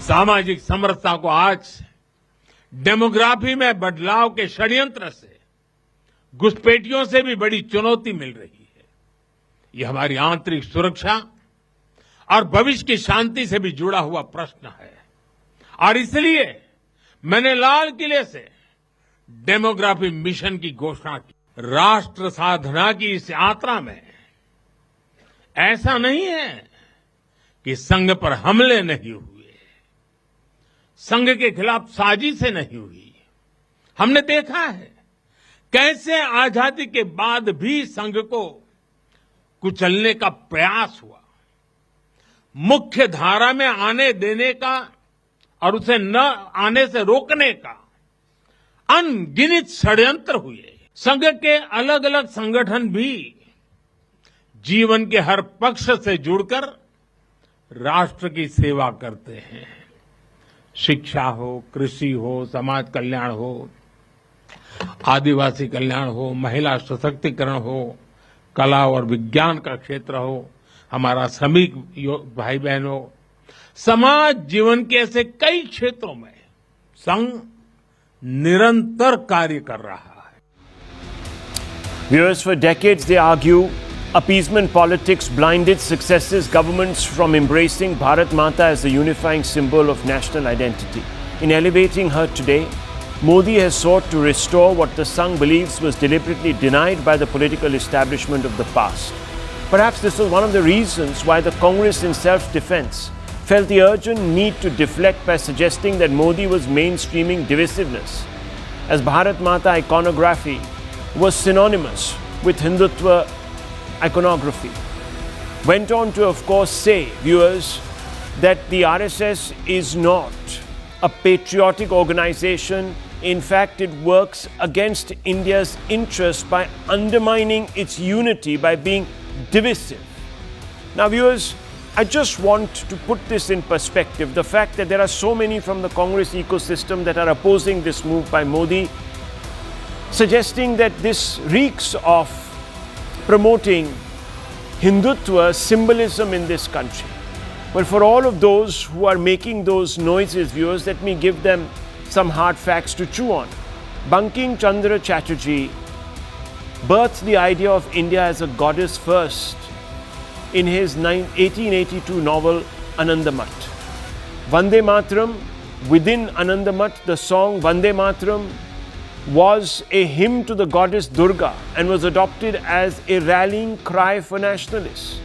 सामाजिक समरसता को आज डेमोग्राफी में बदलाव के षड्यंत्र से, घुसपैठियों से भी बड़ी चुनौती मिल रही है। ये हमारी आंतरिक सुरक्षा और भविष्य की शांति से भी जुड़ा हुआ प्रश्न है और इसलिए मैंने लाल किले से डेमोग्राफी मिशन की घोषणा की। राष्ट्र साधना की इस यात्रा में ऐसा नहीं है कि संघ पर हमले नहीं हुए, संघ के खिलाफ साजिशें नहीं हुई। हमने देखा है कैसे आजादी के बाद भी संघ को कुचलने का प्रयास हुआ, मुख्य धारा में आने देने का और उसे न आने से रोकने का अनगिनत षड्यंत्र हुए। संघ के अलग अलग संगठन भी जीवन के हर पक्ष से जुड़कर राष्ट्र की सेवा करते हैं। शिक्षा हो, कृषि हो, समाज कल्याण हो, आदिवासी कल्याण हो, महिला सशक्तिकरण हो, कला और विज्ञान का क्षेत्र हो, हमारा श्रमिक भाई बहन हो, समाज जीवन के ऐसे कई क्षेत्रों में संघ निरंतर कार्य कर रहा है। Viewers, for decades they argue appeasement politics blinded successive governments from embracing Bharat Mata as the unifying symbol of national identity. In elevating her today, Modi has sought to restore what the Sangh believes was deliberately denied by the political establishment of the past. Perhaps this was one of the reasons why the Congress in self-defense felt the urgent need to deflect by suggesting that Modi was mainstreaming divisiveness, as Bharat Mata iconography was synonymous with Hindutva iconography. Went on to, of course, say, viewers, that the RSS is not a patriotic organization. In fact, it works against India's interests by undermining its unity, by being divisive. Now, viewers, I just want to put this in perspective. The fact that there are so many from the Congress ecosystem that are opposing this move by Modi, suggesting that this reeks of promoting Hindutva symbolism in this country. Well, for all of those who are making those noises, viewers, let me give them some hard facts to chew on. Banking Chandra Chatterjee birthed the idea of India as a goddess first in his 1882 novel Anandamath. Vande Mataram, within Anandamath, the song Vande Mataram was a hymn to the goddess Durga and was adopted as a rallying cry for nationalists.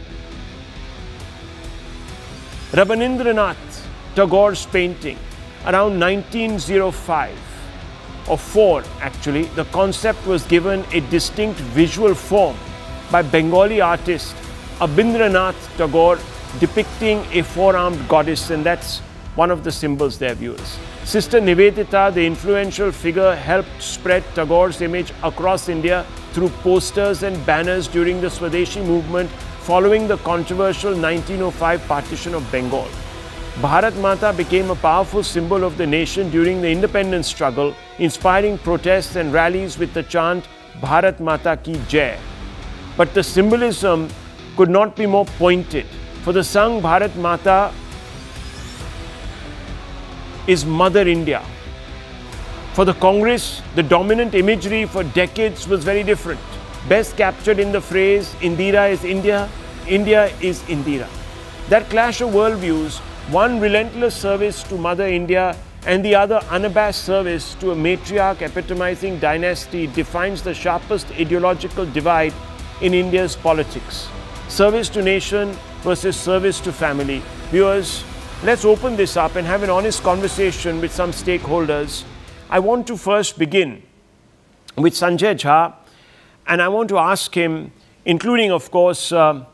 Rabindranath Tagore's painting around 1905 or 4 actually, the concept was given a distinct visual form by Bengali artist Abindranath Tagore, depicting a four-armed goddess, and that's one of the symbols there, viewers. Sister Nivedita, the influential figure, helped spread Tagore's image across India through posters and banners during the Swadeshi movement following the controversial 1905 partition of Bengal. Bharat Mata became a powerful symbol of the nation during the independence struggle, inspiring protests and rallies with the chant Bharat Mata Ki Jai. But the symbolism could not be more pointed. For the Sangh, Bharat Mata is Mother India. For the Congress, the dominant imagery for decades was very different. Best captured in the phrase, Indira is India, India is Indira. That clash of worldviews, one relentless service to Mother India and the other unabashed service to a matriarch epitomizing dynasty, defines the sharpest ideological divide in India's politics. Service to nation versus service to family. Viewers, let's open this up and have an honest conversation with some stakeholders. I want to first begin with Sanjay Jha, and I want to ask him, including, of course, Vinay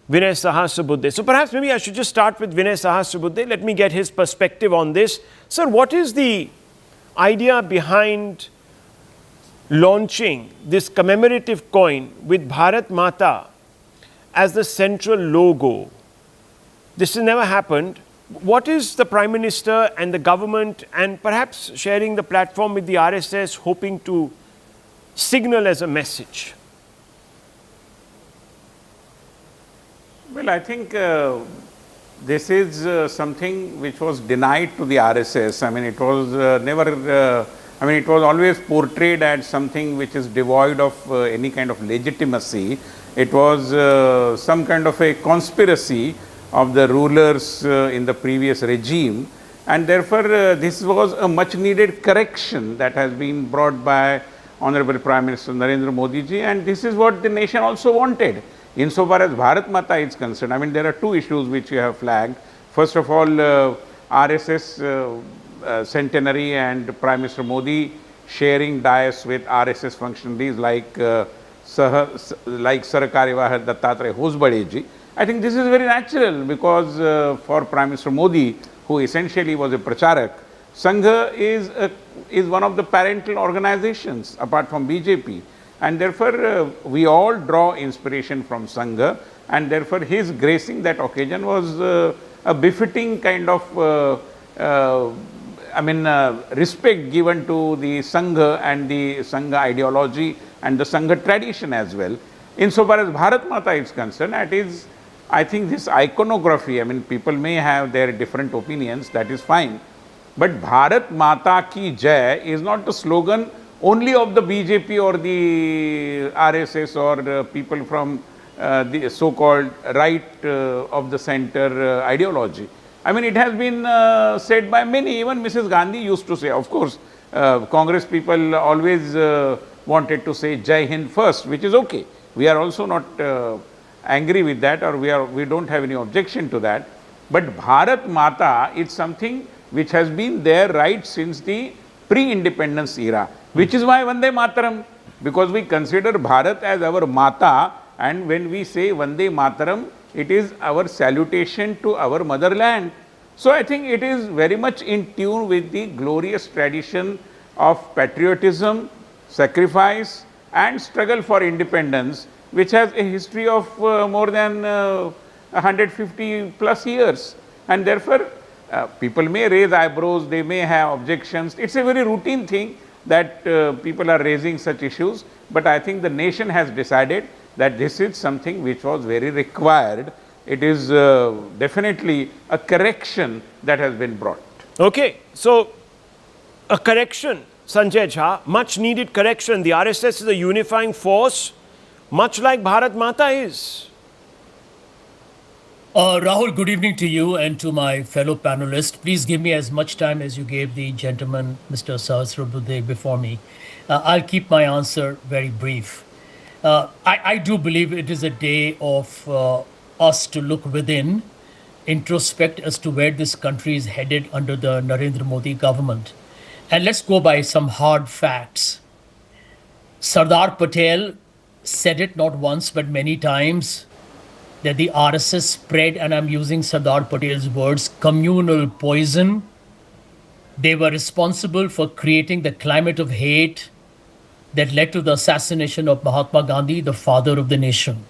Sahasrabudhe. So perhaps maybe I should just start with Vinay Sahasrabudhe. Let me get his perspective on this. Sir, what is the idea behind launching this commemorative coin with Bharat Mata as the central logo? This has never happened. What is the Prime Minister and the government, and perhaps sharing the platform with the RSS, hoping to signal as a message? Well, I think this is something which was denied to the RSS. I mean, it was never, I mean, it was always portrayed as something which is devoid of any kind of legitimacy. It was some kind of a conspiracy of the rulers in the previous regime, and therefore this was a much needed correction that has been brought by Honorable Prime Minister Narendra Modi ji, and this is what the nation also wanted. Insofar as Bharat Mata is concerned, I mean, there are two issues which you have flagged. First of all, RSS centenary and Prime Minister Modi sharing dais with RSS functionaries like Sarakari Vahe Dattatreya Hosbade ji. I think this is very natural because for Prime Minister Modi, who essentially was a pracharak, Sangha is one of the parental organizations apart from BJP, and therefore we all draw inspiration from Sangha, and therefore his gracing that occasion was a befitting kind of respect given to the Sangha and the Sangha ideology and the Sangha tradition as well. Insofar as Bharat Mata is concerned, it is, I think, this iconography, I mean, people may have their different opinions, that is fine. But Bharat Mata ki Jai is not the slogan only of the BJP or the RSS or people from the so-called right of the center ideology. I mean, it has been said by many, even Mrs. Gandhi used to say, of course, Congress people always wanted to say Jai Hind first, which is okay. We are also not angry with that, or we don't have any objection to that. But Bharat Mata is something which has been there right since the pre-independence era, which is why Vande Mataram, because we consider Bharat as our Mata, and when we say Vande Mataram, it is our salutation to our motherland. So I think it is very much in tune with the glorious tradition of patriotism, sacrifice and struggle for independence, which has a history of more than 150 plus years. And therefore, people may raise eyebrows, they may have objections. It's a very routine thing that people are raising such issues. But I think the nation has decided that this is something which was very required. It is definitely a correction that has been brought. Okay, so a correction, Sanjay Jha, much needed correction. The RSS is a unifying force, much like Bharat Mata is. Rahul, good evening to you and to my fellow panelists. Please give me as much time as you gave the gentleman, Mr. Sahasrabudhe, before me. I'll keep my answer very brief. I do believe it is a day of us to look within, introspect as to where this country is headed under the Narendra Modi government. And let's go by some hard facts. Sardar Patel said it not once but many times, that the RSS spread, and I'm using Sardar Patel's words, communal poison. They were responsible for creating the climate of hate that led to the assassination of Mahatma Gandhi, the father of the nation.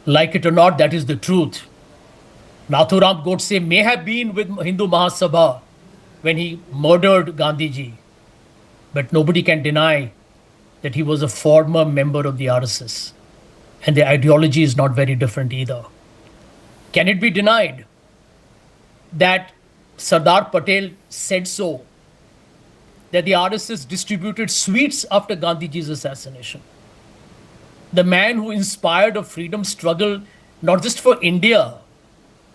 Like it or not, that is the truth. Nathuram Godse may have been with Hindu Mahasabha when he murdered Gandhiji, but nobody can deny that he was a former member of the RSS. And the ideology is not very different either. Can it be denied that Sardar Patel said so, that the RSS distributed sweets after Gandhiji's assassination? The man who inspired a freedom struggle, not just for India,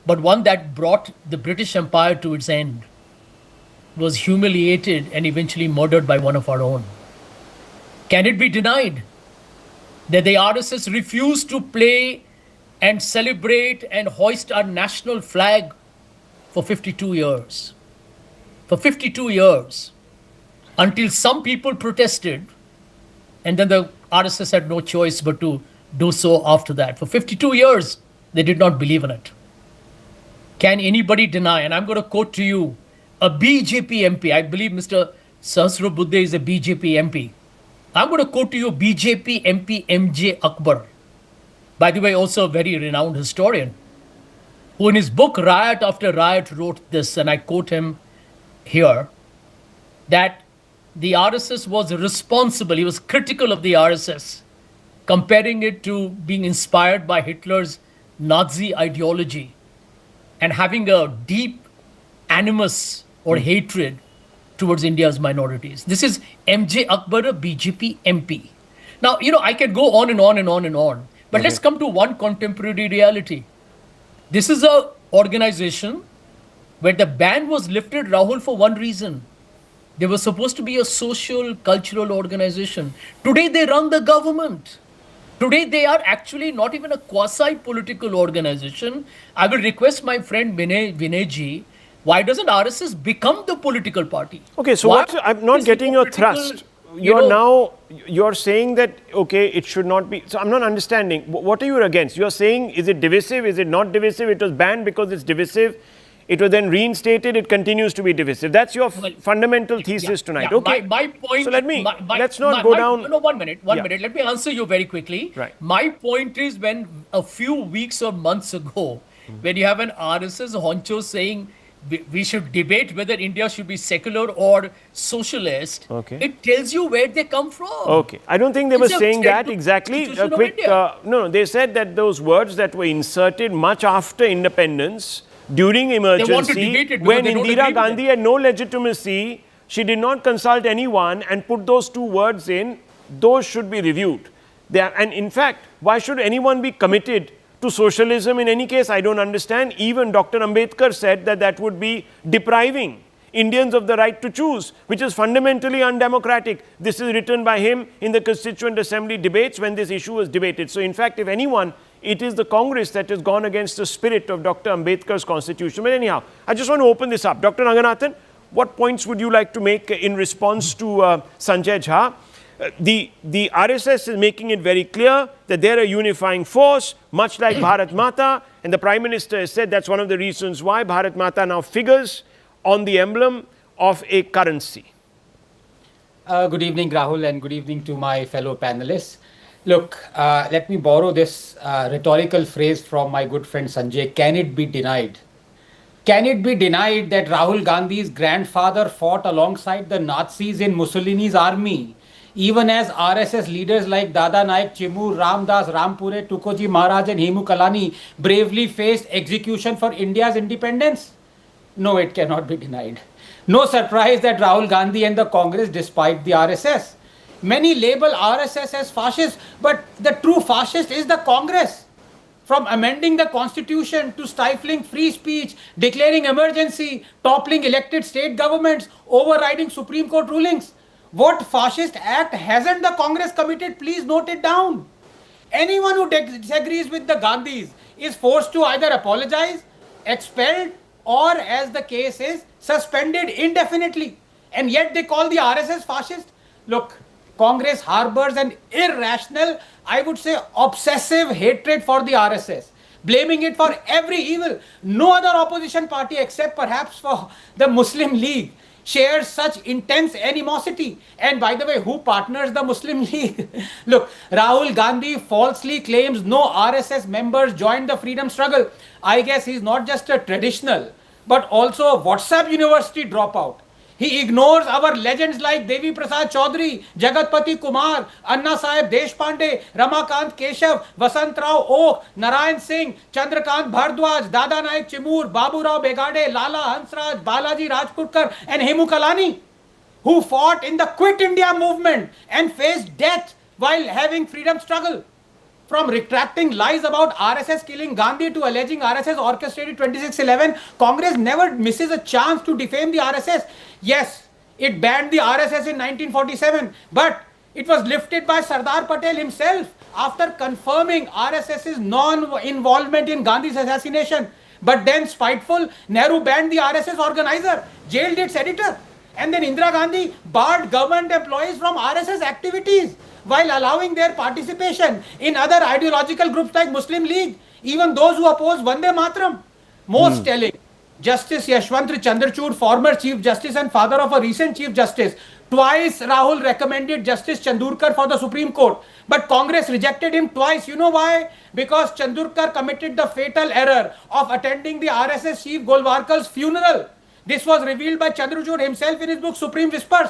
but one that brought the British Empire to its end, was humiliated and eventually murdered by one of our own. Can it be denied that the RSS refused to play and celebrate and hoist our national flag for 52 years? For 52 years, until some people protested, and then the RSS had no choice but to do so after that. For 52 years, they did not believe in it. Can anybody deny, and I'm going to quote to you, a BJP MP, I believe Mr. Sahasrabudhe is a BJP MP. I'm going to quote to you BJP MP MJ Akbar, by the way, also a very renowned historian, who in his book Riot After Riot wrote this, and I quote him here, that the RSS was responsible, he was critical of the RSS, comparing it to being inspired by Hitler's Nazi ideology, and having a deep animus or hatred towards India's minorities. This is MJ Akbar, a BJP MP. Now, I can go on and on and on and on, but let's come to one contemporary reality. This is a organization where the ban was lifted, Rahul, for one reason. They were supposed to be a social, cultural organization. Today, they run the government. Today, they are actually not even a quasi-political organization. I will request my friend Vinay ji, why doesn't RSS become the political party? Okay, so I'm not getting your thrust. You're saying that, okay, it should not be. So I'm not understanding. What are you against? You're saying, is it divisive? Is it not divisive? It was banned because it's divisive. It was then reinstated. It continues to be divisive. That's your fundamental thesis tonight. Okay. My point. So let's not go down. No, 1 minute. 1 minute. Let me answer you very quickly. Right. My point is, when a few weeks or months ago, when you have an RSS honcho saying we should debate whether India should be secular or socialist, it tells you where they come from. Okay. I don't think they were saying that exactly. A quick, no, they said that those words that were inserted much after independence, during emergency, when Indira Gandhi had no legitimacy, she did not consult anyone and put those two words in, those should be reviewed. And in fact, why should anyone be committed to socialism in any case? I don't understand. Even Dr. Ambedkar said that that would be depriving Indians of the right to choose, which is fundamentally undemocratic. This is written by him in the Constituent Assembly debates when this issue was debated. So in fact, if anyone, it is the Congress that has gone against the spirit of Dr. Ambedkar's constitution. But anyhow, I just want to open this up. Dr. Ranganathan, what points would you like to make in response to Sanjay Jha? The RSS is making it very clear that they're a unifying force, much like Bharat Mata, and the Prime Minister has said that's one of the reasons why Bharat Mata now figures on the emblem of a currency. Good evening, Rahul, and good evening to my fellow panelists. Look, let me borrow this rhetorical phrase from my good friend Sanjay. Can it be denied? Can it be denied that Rahul Gandhi's grandfather fought alongside the Nazis in Mussolini's army, even as RSS leaders like Dada Naik Chimur, Ramdas Rampure, Tukoji Maharaj and Hemu Kalani bravely faced execution for India's independence? No, it cannot be denied. No surprise that Rahul Gandhi and the Congress despite the RSS. Many label RSS as fascist, but the true fascist is the Congress. From amending the constitution to stifling free speech, declaring emergency, toppling elected state governments, overriding Supreme Court rulings. What fascist act hasn't the Congress committed? Please note it down. Anyone who disagrees with the Gandhis is forced to either apologize, expelled, or as the case is, suspended indefinitely. And yet they call the RSS fascist. Look, Congress harbors an irrational, I would say obsessive hatred for the RSS, blaming it for every evil. No other opposition party except perhaps for the Muslim League shares such intense animosity. And by the way, who partners the Muslim League? Look, Rahul Gandhi falsely claims no RSS members joined the freedom struggle. I guess he's not just a traditional, but also a WhatsApp university dropout. He ignores our legends like Devi Prasad Chaudhary, Jagatpati Kumar, Anna Sahib Deshpande, Ramakant Keshav, Vasant Rao Oak, Narayan Singh, Chandrakant Bhardwaj, Dada Naik Chimur, Babu Rao Begade, Lala Hansraj, Balaji Rajputkar and Hemu Kalani, who fought in the Quit India movement and faced death while having freedom struggle. From retracting lies about RSS killing Gandhi to alleging RSS orchestrated 2611, Congress never misses a chance to defame the RSS. Yes, it banned the RSS in 1947, but it was lifted by Sardar Patel himself after confirming RSS's non-involvement in Gandhi's assassination. But then, spiteful, Nehru banned the RSS organizer, jailed its editor, and then Indira Gandhi barred government employees from RSS activities, while allowing their participation in other ideological groups like Muslim League, even those who oppose Vande Mataram. Most telling, Justice Yashwant Chandrachud, former Chief Justice and father of a recent Chief Justice, twice Rahul recommended Justice Chandurkar for the Supreme Court, but Congress rejected him twice. You know why? Because Chandurkar committed the fatal error of attending the RSS chief Golwarkar's funeral. This was revealed by Chandrachud himself in his book Supreme Whispers.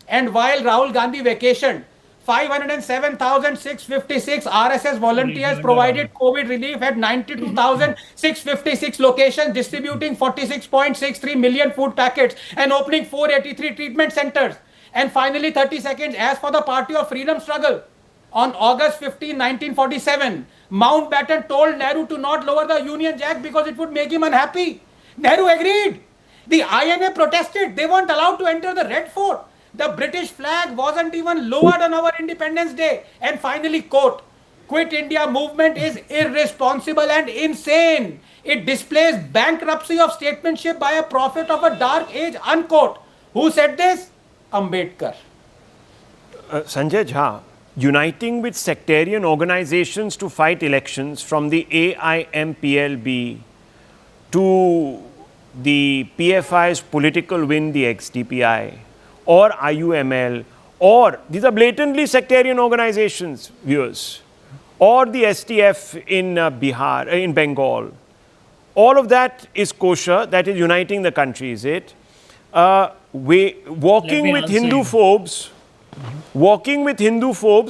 And while Rahul Gandhi vacationed 507,656 RSS volunteers provided COVID relief at 92,656 locations, distributing 46.63 million food packets and opening 483 treatment centers. And finally, 30 seconds, as for the Party of Freedom struggle, on August 15, 1947, Mountbatten told Nehru to not lower the Union Jack because it would make him unhappy. Nehru agreed. The INA protested. They weren't allowed to enter the Red Fort. The British flag wasn't even lowered on our Independence Day. And finally, quote, Quit India movement is irresponsible and insane. It displays bankruptcy of statesmanship by a prophet of a dark age, unquote. Who said this? Ambedkar. Sanjay Jha, uniting with sectarian organizations to fight elections, from the AIMPLB to the PFI's political wing, the XDPI, or IUML, or these are blatantly sectarian organizations, viewers, or the STF in Bihar, in Bengal. All of that is kosher, that is uniting the country, is it? Walking with Hindu phobes,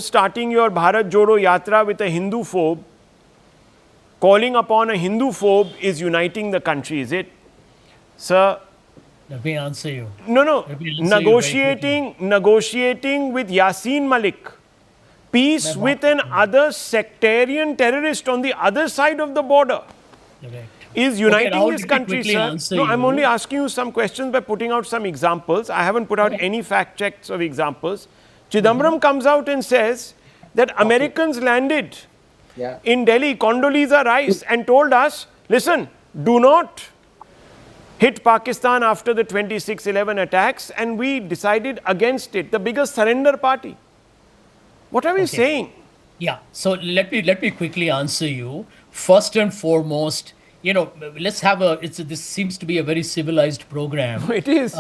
starting your Bharat Jodo Yatra with a Hindu phobe, calling upon a Hindu phobe is uniting the country, is it? Sir? Let me answer you. No. Negotiating with Yasin Malik, peace with an other sectarian terrorist on the other side of the border. Correct. Is uniting Rahul, this country, sir. No, I'm only asking you some questions by putting out some examples. I haven't put out any fact checks of examples. Chidambaram comes out and says that Americans landed in Delhi, Condoleezza Rice, and told us, listen, do not hit Pakistan after the 26/11 attacks, and we decided against it, the biggest surrender party. What are we saying? Yeah, so let me quickly answer you. First and foremost, let's have this seems to be a very civilized program. It is.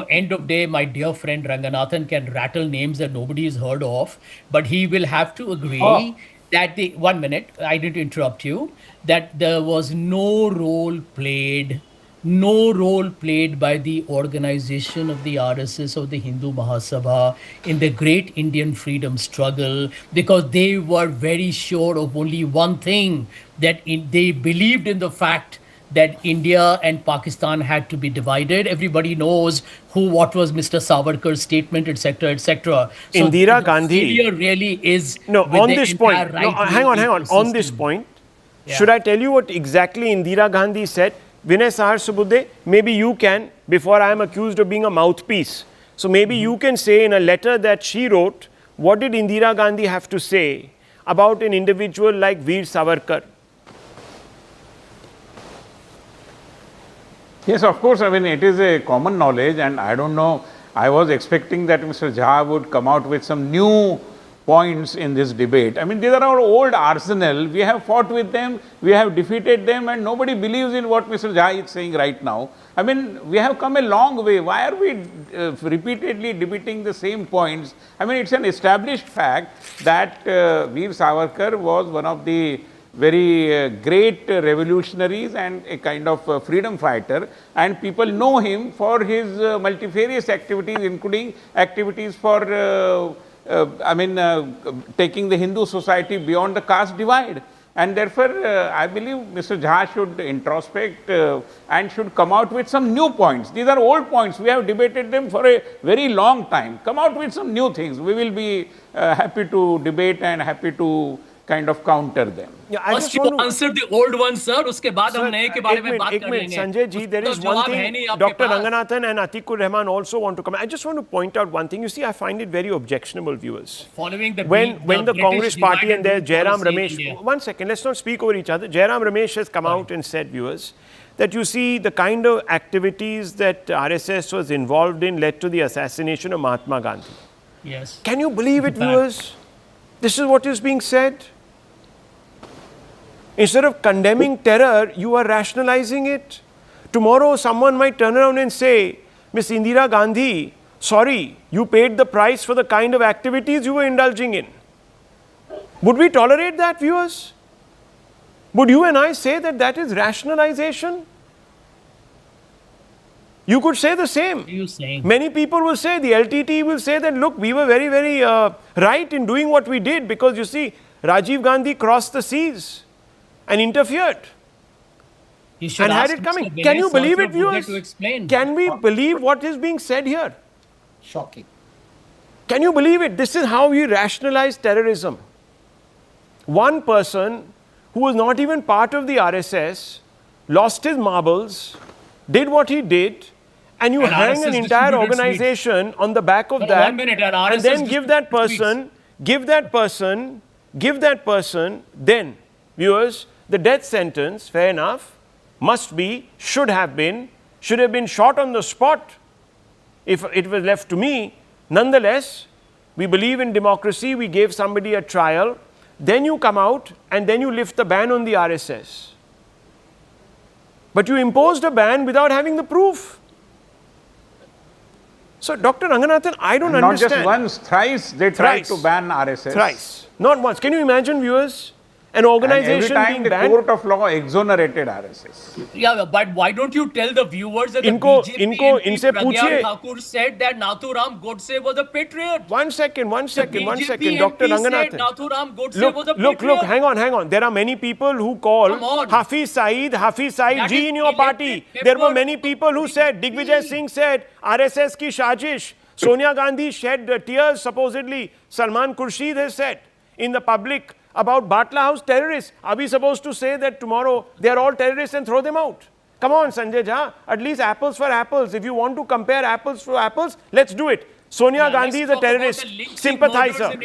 End of day, my dear friend Ranganathan can rattle names that nobody has heard of, but he will have to agree that 1 minute, I didn't interrupt you, that there was no role played by the organization of the RSS or the Hindu Mahasabha in the great Indian freedom struggle, because they were very sure of only one thing, that they believed in the fact that India and Pakistan had to be divided. Everybody knows what was Mr. Savarkar's statement, etc., etc. So Indira Gandhi really is on this point. Hang on. On this point, should I tell you what exactly Indira Gandhi said? Vinay Sahasrabudhe, maybe you can, before I am accused of being a mouthpiece. So maybe you can say in a letter that she wrote, what did Indira Gandhi have to say about an individual like Veer Savarkar? Yes, of course. I mean, it is a common knowledge, and I don't know. I was expecting that Mr. Jha would come out with some new points in this debate. I mean, these are our old arsenal. We have fought with them, we have defeated them, and nobody believes in what Mr. Jha is saying right now. I mean, we have come a long way. Why are we repeatedly debating the same points? I mean, it's an established fact that Veer Savarkar was one of the very great revolutionaries and a kind of freedom fighter, and people know him for his multifarious activities, including activities for taking the Hindu society beyond the caste divide. And therefore, I believe Mr. Jha should introspect and should come out with some new points. These are old points. We have debated them for a very long time. Come out with some new things. We will be happy to debate and happy to kind of counter them. First you answer the old one, sir. Uske baad hum naye ke baare mein baat kar lenge. Sanjay ji, there is one thing. Dr. Ranganathan and Atikur Rahman also want to come. I just want to point out one thing. You see, I find it very objectionable, viewers. Following the when the Congress party and there's Jairam Ramesh. One second, let's not speak over each other. Jairam Ramesh has come out and said, viewers, that you see the kind of activities that RSS was involved in led to the assassination of Mahatma Gandhi. Yes. Can you believe it, viewers? This is what is being said. Instead of condemning terror, you are rationalizing it. Tomorrow, someone might turn around and say, Miss Indira Gandhi, sorry, you paid the price for the kind of activities you were indulging in. Would we tolerate that, viewers? Would you and I say that that is rationalization? You could say the same. What are you saying? Many people will say, the LTT will say that, look, we were very, very right in doing what we did because you see, Rajiv Gandhi crossed the seas and interfered and had it coming. Can you believe it, viewers? Can we believe what is being said here? Shocking. Can you believe it? This is how we rationalize terrorism. One person who was not even part of the RSS lost his marbles, did what he did, and you hang RSS an entire organization on the back of that, 1 minute, and and RSS then give that person, then, viewers, the death sentence, fair enough, must be, should have been shot on the spot if it was left to me. Nonetheless, we believe in democracy, we gave somebody a trial, then you come out and then you lift the ban on the RSS. But you imposed a ban without having the proof. So, Dr. Ranganathan, I don't understand. Not just once, thrice they tried to ban RSS. Thrice. Not once. Can you imagine, viewers? An organization and every time being banned. the court of law exonerated RSS. Yeah, but why don't you tell the viewers that इनको the BJP इनसे Pragya पूछिए. Thakur said that Nathuram Godse was a patriot. One second, The Dr. BJP MP Ranganathan. said Nathuram Godse was a Look, patriot. hang on. There are many people who call Come on. Hafiz Saeed That ji is in your party. elected There were member many people who said, Digvijay Singh said, RSS ki shajish. Sonia Gandhi shed tears, supposedly. Salman Khurshid has said in the public about Batla House terrorists. Are we supposed to say that tomorrow they are all terrorists and throw them out? Come on, Sanjay Jha, at least apples for apples. If you want to compare apples to apples, let's do it. Sonia Gandhi is a terrorist sympathizer.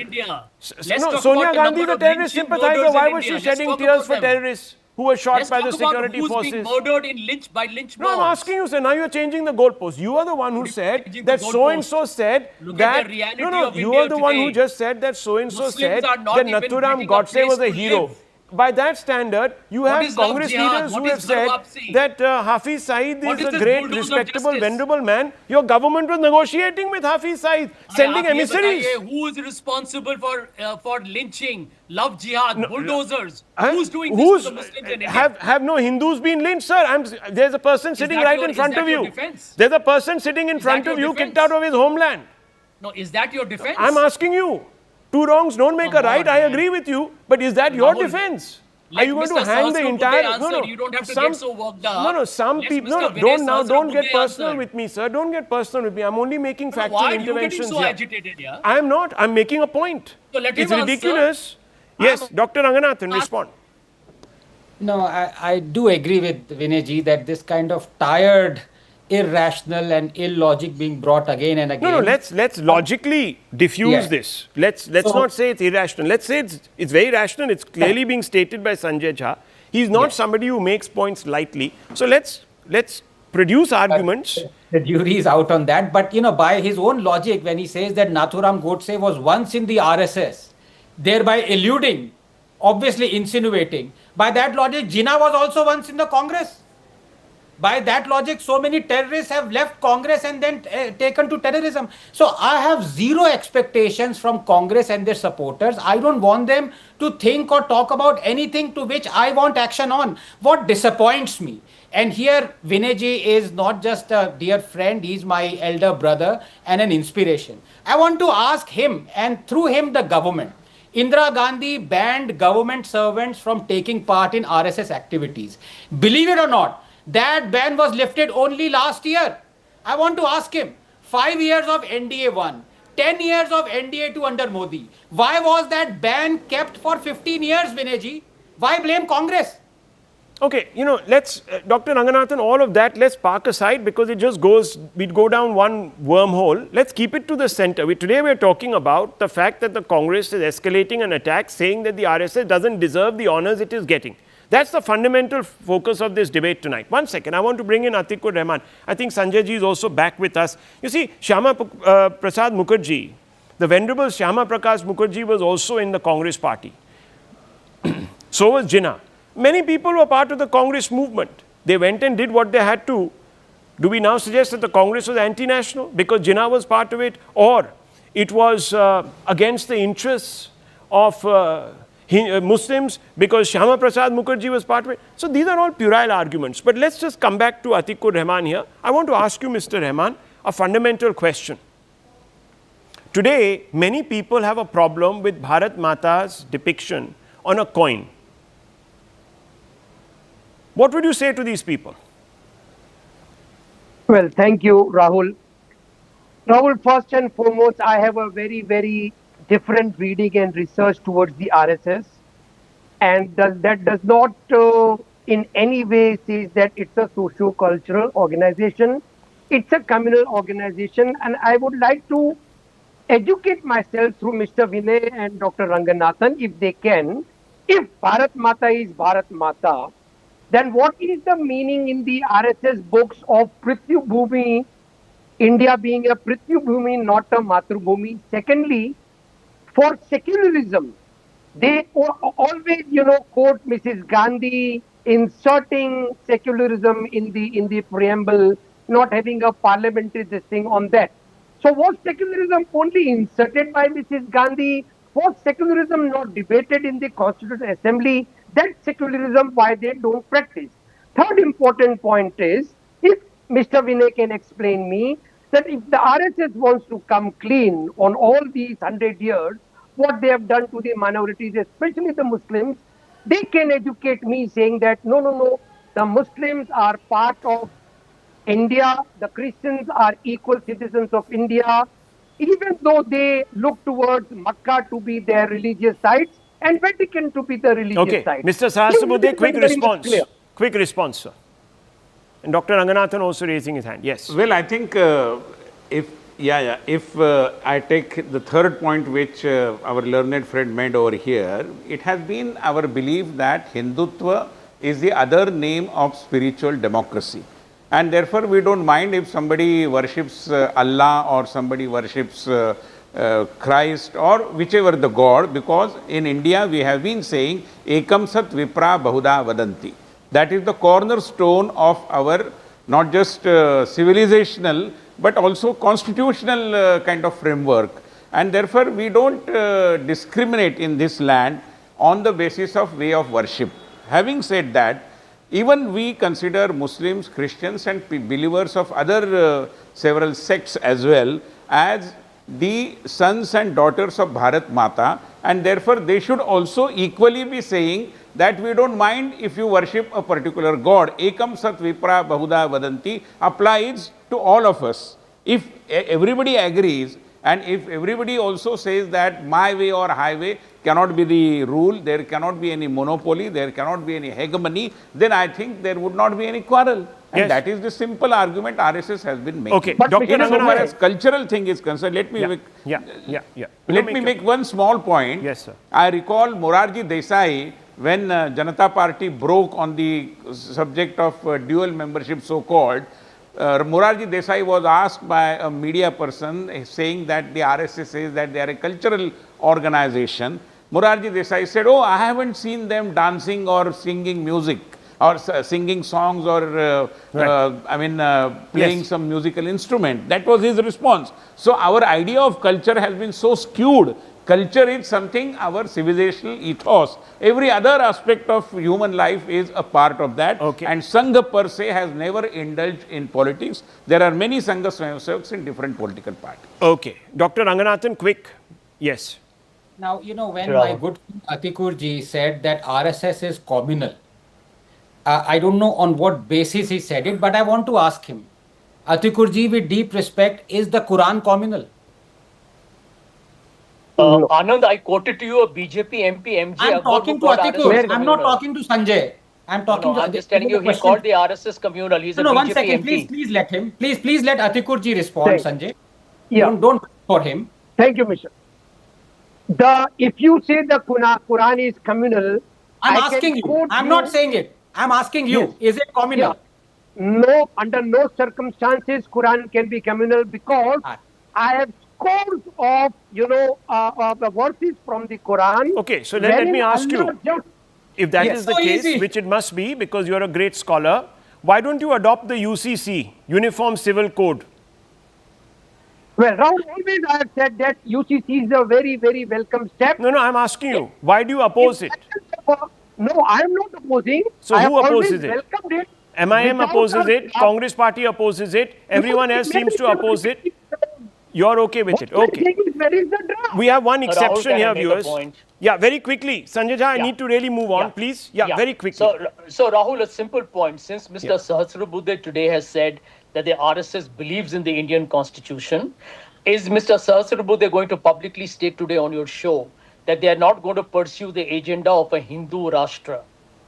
Sonia Gandhi is a terrorist sympathizer. Why was she shedding tears for terrorists who were shot by the security forces? Being murdered in by lynch No, I'm asking you, sir. Now you're changing the goalpost. You are the one who said that so-and-so said that... you are the one who just said that so-and-so said that Nathuram Godse was a hero. By that standard, you have Congress leaders who have said that Hafiz Saeed is a great, respectable, venerable man. Your government was negotiating with Hafiz Saeed, sending emissaries. Who is responsible for lynching, love jihad, bulldozers? Who's doing this to the Muslims in India? Have no Hindus been lynched, sir? There's a person sitting right in front of you. There's a person sitting in front of you, kicked out of his homeland. No, is that your defense? I'm asking you. Two wrongs don't make a right. I agree with you. But is that your defense? Are you going to hang the entire... No, you don't have to get so worked up. No, some people... don't get personal with me, sir. Don't get personal with me. I'm only making factual interventions here. Why are you getting so agitated here? I'm not. I'm making a point. So let him it's ridiculous. Yes, Dr. Ranganathan, respond. No, I do agree with Vinayji that this kind of tired, irrational and illogic being brought again and again. No, let's logically diffuse this. Let's not say it's irrational. Let's say it's very rational. It's clearly being stated by Sanjay Jha. He's not somebody who makes points lightly. So let's produce arguments. The jury is out on that. But by his own logic, when he says that Nathuram Godse was once in the RSS, thereby alluding, obviously insinuating, by that logic, Jinnah was also once in the Congress. By that logic, so many terrorists have left Congress and then taken to terrorism. So I have zero expectations from Congress and their supporters. I don't want them to think or talk about anything to which I want action on. What disappoints me, and here Vinayji is not just a dear friend, he's my elder brother and an inspiration. I want to ask him, and through him the government. Indira Gandhi banned government servants from taking part in RSS activities. Believe it or not, that ban was lifted only last year. I want to ask him, 5 years of NDA 1, 10 years of NDA 2 under Modi. Why was that ban kept for 15 years, Vinayji? Why blame Congress? Okay, let's, Dr. Ranganathan, all of that, let's park aside because it just we'd go down one wormhole. Let's keep it to the center. Today we're talking about the fact that the Congress is escalating an attack saying that the RSS doesn't deserve the honors it is getting. That's the fundamental focus of this debate tonight. One second, I want to bring in Atikur Rahman. I think Sanjay ji is also back with us. You see, Shyama Prasad Mukherjee, the Venerable Shyama Prakash Mukherjee was also in the Congress party. So was Jinnah. Many people were part of the Congress movement. They went and did what they had to. Do we now suggest that the Congress was anti-national because Jinnah was part of it? Or it was against the interests of Muslims because Shyama Prasad Mukherjee was part of it. So these are all puerile arguments. But let's just come back to Atikur Rahman here. I want to ask you, Mr. Rahman, a fundamental question. Today, many people have a problem with Bharat Mata's depiction on a coin. What would you say to these people? Well, thank you, Rahul. Rahul, first and foremost, I have a very, very different reading and research towards the RSS. And that does not in any way says that it's a socio-cultural organization. It's a communal organization. And I would like to educate myself through Mr. Vinay and Dr. Ranganathan, if they can. If Bharat Mata is Bharat Mata, then what is the meaning in the RSS books of Prithvi Bhumi, India being a Prithvi Bhumi, not a Matrubhumi? Secondly, for secularism, they always, quote Mrs. Gandhi inserting secularism in the preamble, not having a parliamentary thing on that. So was secularism only inserted by Mrs. Gandhi? Was secularism not debated in the Constitutional Assembly? That secularism, why they don't practice. Third important point is, if Mr. Vinay can explain me, that if the RSS wants to come clean on all these 100 years, what they have done to the minorities, especially the Muslims, they can educate me saying that, no, the Muslims are part of India, the Christians are equal citizens of India, even though they look towards Makkah to be their religious sites and Vatican to be the religious site. Mr. Sahasrabudhe, quick response. Quick response, sir. And Dr. Ranganathan also raising his hand. Yes. Well, I think if I take the third point which our learned friend made over here, it has been our belief that Hindutva is the other name of spiritual democracy. And therefore, we don't mind if somebody worships Allah or somebody worships Christ or whichever the God, because in India we have been saying Ekam Sat Vipra Bahuda Vadanti. That is the cornerstone of our not just civilizational but also constitutional kind of framework. And therefore, we don't discriminate in this land on the basis of way of worship. Having said that, even we consider Muslims, Christians and believers of other several sects as well as the sons and daughters of Bharat Mata, and therefore they should also equally be saying that we don't mind if you worship a particular God. Ekam Sat Vipra Bahuda Vadanti applies to all of us. If everybody agrees and if everybody also says that my way or highway cannot be the rule, there cannot be any monopoly, there cannot be any hegemony, then I think there would not be any quarrel. And that is the simple argument RSS has been making. Okay, but Dr. insofar as cultural thing is concerned, let me make one small point. Yes, sir. I recall Morarji Desai, when Janata Party broke on the subject of dual membership so-called, Morarji Desai was asked by a media person saying that the RSS says that they are a cultural organization. Morarji Desai said, oh, I haven't seen them dancing or singing music or singing songs or playing some musical instrument. That was his response. So our idea of culture has been so skewed. Culture is something, our civilizational ethos. Every other aspect of human life is a part of that. Okay. And Sangha per se has never indulged in politics. There are many Sangha Swayamsevaks in different political parties. Okay. Dr. Ranganathan, quick. Yes. Now, when my good Atikur ji said that RSS is communal, I don't know on what basis he said it, but I want to ask him, Atikur ji, with deep respect, is the Quran communal? Anand, I quoted to you a BJP MP, MJ. I'm talking to Atikur. I'm not talking to Sanjay. I'm talking to. I'm just telling you, he called the RSS communal. He's a BJP 1 second. MP. Please let him. Please let Atikur ji respond, Sanjay. Yeah. Don't for him. Thank you, Mr. If you say the Quran is communal, I'm asking you. I'm not saying it. I'm asking you. Yes. Is it communal? Yeah. No, under no circumstances Quran can be communal, because I have scores of the verses from the Quran. Okay, so let me ask you, if that is the case, easy, which it must be because you're a great scholar, why don't you adopt the UCC, Uniform Civil Code? Well, Rahul, always I have said that UCC is a very, very welcome step. No, I'm asking you, why do you oppose it? No, I am not opposing. So I have who always opposes it? welcomed it. MIM without opposes a it, gap. Congress party opposes it, everyone else seems to oppose it. You're okay with it? What Okay. where is the draft? We have one Rahul, exception can I here, make a viewers. point? Yeah, very quickly. Sanjay Jha, I Yeah. need to really move on, Yeah. please. Yeah, very quickly. So Rahul, a simple point. Since Mr. Yeah. Sahasrabudhe today has said that the RSS believes in the Indian Constitution, is Mr. Sahasrabudhe going to publicly state today on your show that they are not going to pursue the agenda of a Hindu Rashtra?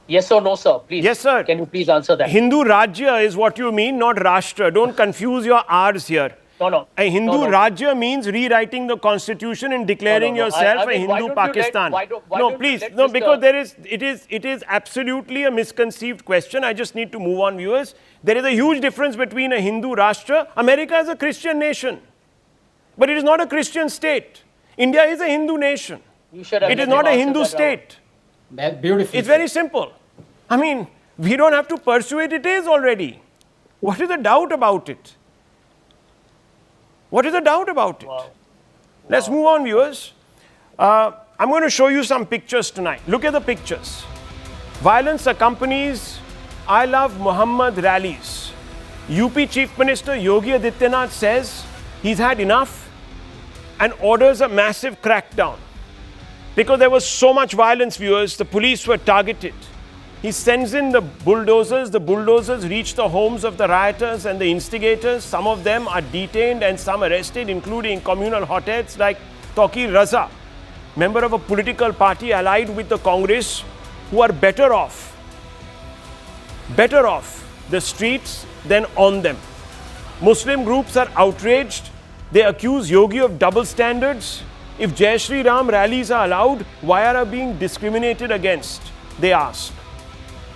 Yes or no, sir? Please. Yes, sir. Can you please answer that? Hindu Rajya is what you mean, not Rashtra. Don't confuse your R's here. No. A Hindu Rajya means rewriting the constitution and declaring yourself I a mean, why Hindu don't you let- Pakistan. why don't No, you please. let No, Mr. because it is absolutely a misconceived question. I just need to move on, viewers. There is a huge difference between a Hindu Rashtra. America is a Christian nation, but it is not a Christian state. India is a Hindu nation. You should have It is let not him a answer Hindu that, Rahul. state. That beautiful. It's very simple. I mean, we don't have to pursue it, it is already. What is the doubt about it? What is the doubt about it? Wow. Let's move on, viewers. I'm going to show you some pictures tonight. Look at the pictures. Violence accompanies I Love Mohammad rallies. UP Chief Minister Yogi Adityanath says he's had enough and orders a massive crackdown. Because there was so much violence, viewers, the police were targeted. He sends in the bulldozers reach the homes of the rioters and the instigators. Some of them are detained and some arrested, including communal hotheads like Taqi Raza, member of a political party allied with the Congress, who are better off the streets than on them. Muslim groups are outraged. They accuse Yogi of double standards. If Jai Shri Ram rallies are allowed, why are they being discriminated against? They ask.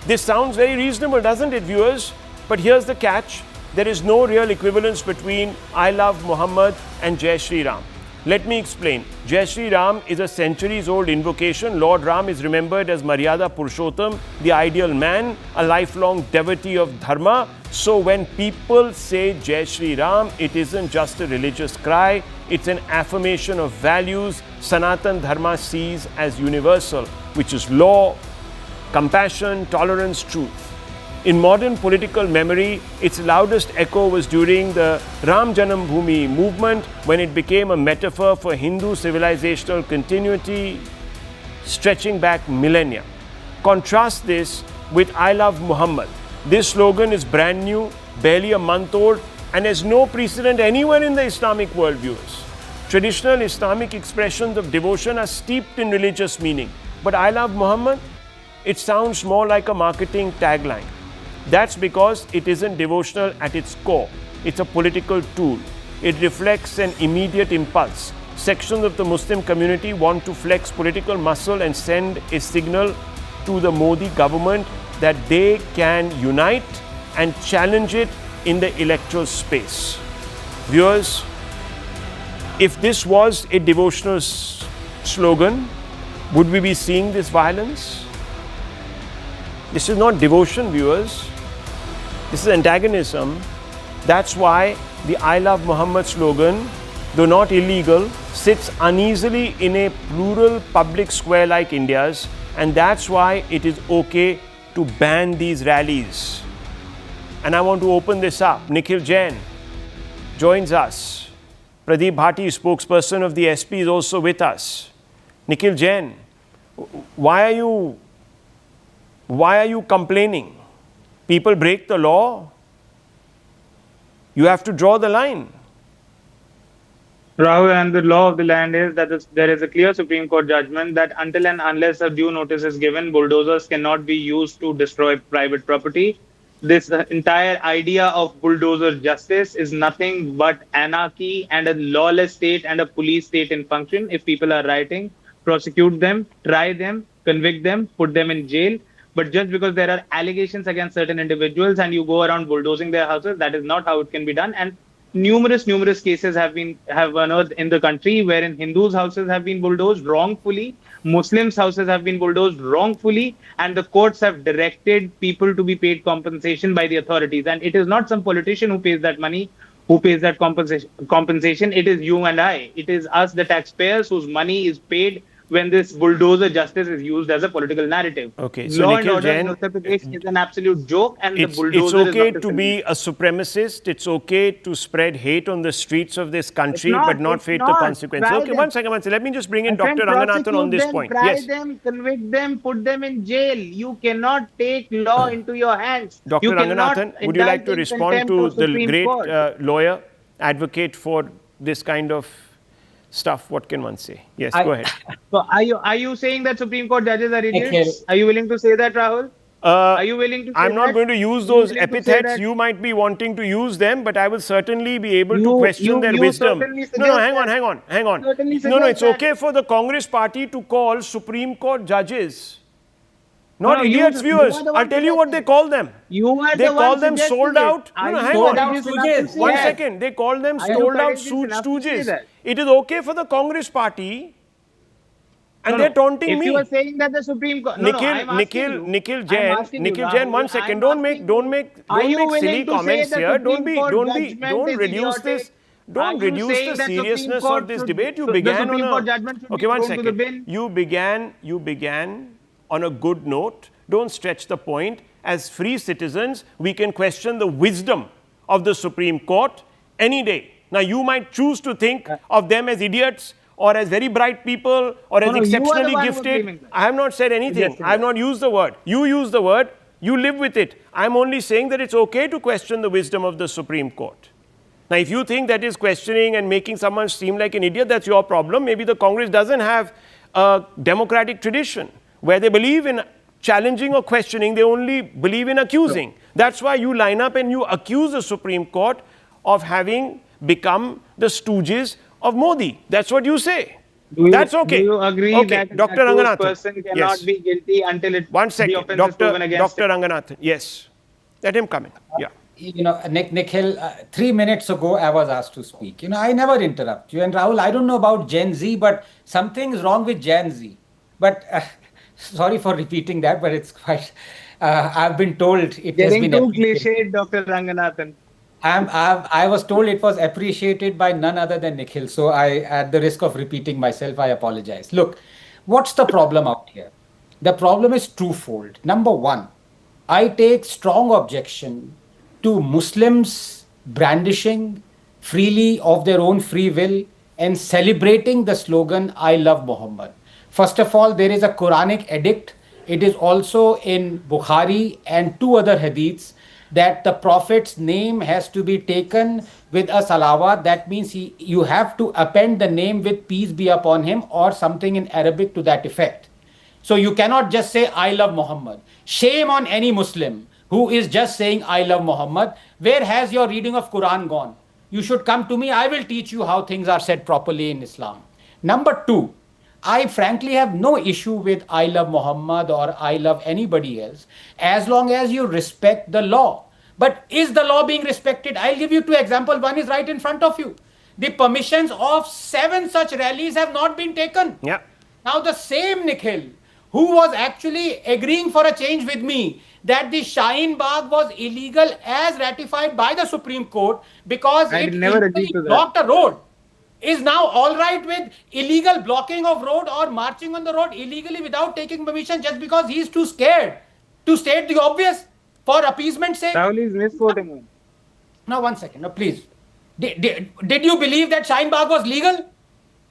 This sounds very reasonable, doesn't it, viewers? But here's the catch. There is no real equivalence between I Love Muhammad and Jai Shri Ram. Let me explain. Jai Shri Ram is a centuries-old invocation. Lord Ram is remembered as Maryada Purushottam, the ideal man, a lifelong devotee of Dharma. So when people say Jai Shri Ram, it isn't just a religious cry. It's an affirmation of values Sanatan Dharma sees as universal, which is law, compassion, tolerance, truth. In modern political memory, its loudest echo was during the Ram Janam Bhoomi movement, when it became a metaphor for Hindu civilizational continuity stretching back millennia. Contrast this with I Love Muhammad. This slogan is brand new, barely a month old, and has no precedent anywhere in the Islamic worldviews. Traditional Islamic expressions of devotion are steeped in religious meaning, but I Love Muhammad, it sounds more like a marketing tagline. That's because it isn't devotional at its core. It's a political tool. It reflects an immediate impulse. Sections of the Muslim community want to flex political muscle and send a signal to the Modi government that they can unite and challenge it in the electoral space. Viewers, if this was a devotional slogan, would we be seeing this violence? This is not devotion, viewers. This is antagonism. That's why the I Love Muhammad slogan, though not illegal, sits uneasily in a plural public square like India's, and that's why it is okay to ban these rallies. And I want to open this up. Nikhil Jain joins us. Pradeep Bhati, spokesperson of the SP, is also with us. Nikhil Jain, why are you complaining? People break the law. You have to draw the line. Rahul, and the law of the land is that there is a clear Supreme Court judgment that until and unless a due notice is given, bulldozers cannot be used to destroy private property. This entire idea of bulldozer justice is nothing but anarchy and a lawless state and a police state in function. If people are rioting, prosecute them, try them, convict them, put them in jail. But just because there are allegations against certain individuals and you go around bulldozing their houses, that is not how it can be done. And numerous cases have unearthed in the country wherein Hindus' houses have been bulldozed wrongfully, Muslims' houses have been bulldozed wrongfully, and the courts have directed people to be paid compensation by the authorities. And it is not some politician who pays that money. Who pays that compensation? It is you and I. It is us, the taxpayers, whose money is paid when this bulldozer justice is used as a political narrative. Okay, so Law and Nikhil order in Jain, Uttar Pradesh is an absolute joke, and the it's bulldozer okay is not to a be a supremacist. It's okay to spread hate on the streets of this country, but not face the consequences. Okay, one second. Let me just bring in Dr. Ranganathan on this point. Try Yes. them, convict them, put them in jail. You cannot take law into your hands. Dr. You cannot Ranganathan, would you like to indict in respond contempt to of the Supreme great Court. lawyer, advocate for this kind of stuff? What can one say? Yes, go ahead. So are you saying that Supreme Court judges are idiots? Okay. Are you willing to say that, Rahul? Are you willing to say I'm not that? going to use Are you those willing to say epithets. that? You might be wanting to use them, but I will certainly be able to question their you wisdom. certainly No, suggest hang on, that. hang on. Certainly No, suggest it's that. okay for the Congress party to call Supreme Court judges. Not No, idiots, you viewers. are the one I'll tell you what they suggesting. call them. You are They the call one them suggesting sold it. out. Are No, you hang sold on. out courageous enough to stooges? say One that? second. They call them Are you sold out courageous enough to say stooges. that? It is okay for the Congress party, and No, they're no. taunting if me. you are saying that the Supreme Court, no, I'm asking you. Nikhil I'm Jain, asking you, Rahul, one second. I'm Don't asking make you, are you silly willing to say comments that here. Supreme Court Don't judgment is reduce this. idiotic? Are Don't you reduce saying the that Supreme seriousness Court of this should- debate. You the began Supreme on Court a judgment should be okay. One thrown to the second. bin? You began on a good note. Don't stretch the point. As free citizens, we can question the wisdom of the Supreme Court any day. Now, you might choose to think of them as idiots or as very bright people or as No, you are the exceptionally one who was gifted. claiming that. I have not said anything. Yes, I have not used the word. You use the word. You live with it. I'm only saying that it's okay to question the wisdom of the Supreme Court. Now, if you think that is questioning and making someone seem like an idiot, that's your problem. Maybe the Congress doesn't have a democratic tradition where they believe in challenging or questioning, they only believe in accusing. That's why you line up and you accuse the Supreme Court of having become the stooges of Modi. That's what you say. That's okay. Do you agree okay. that Dr. an accused Ranganathan. person cannot Yes. be guilty until One the second. offence is proven against Dr. him? Ranganathan. Yes. Let him come in. Yeah. You know, Nikhil, 3 minutes ago, I was asked to speak. You know, I never interrupt you. And Rahul, I don't know about Gen Z, but something's wrong with Gen Z. But sorry for repeating that, but it's quite, I've been told it has Getting been too appreciated. cliched, Dr. Ranganathan. I was told it was appreciated by none other than Nikhil. So at the risk of repeating myself, I apologize. Look, what's the problem out here? The problem is twofold. Number one, I take strong objection to Muslims brandishing freely of their own free will and celebrating the slogan, I love Muhammad. First of all, there is a Quranic edict. It is also in Bukhari and 2 other hadiths that the Prophet's name has to be taken with a salawat. That means you have to append the name with peace be upon him or something in Arabic to that effect. So you cannot just say, I love Muhammad. Shame on any Muslim who is just saying, I love Muhammad. Where has your reading of Quran gone? You should come to me. I will teach you how things are said properly in Islam. Number 2, I frankly have no issue with I love Muhammad or I love anybody else as long as you respect the law. But is the law being respected? I'll give you 2 examples. One is right in front of you. The permissions of 7 such rallies have not been taken. Yeah. Now the same Nikhil who was actually agreeing for a change with me that the Shaheen Bagh was illegal as ratified by the Supreme Court because I it never agreed illegally to that. blocked a road, is now all right with illegal blocking of road or marching on the road illegally without taking permission just because he is too scared to state the obvious for appeasement's sake. Rahul is misquoting him. Now, one second. Now, please. Did you believe that Shaheen Bagh was legal?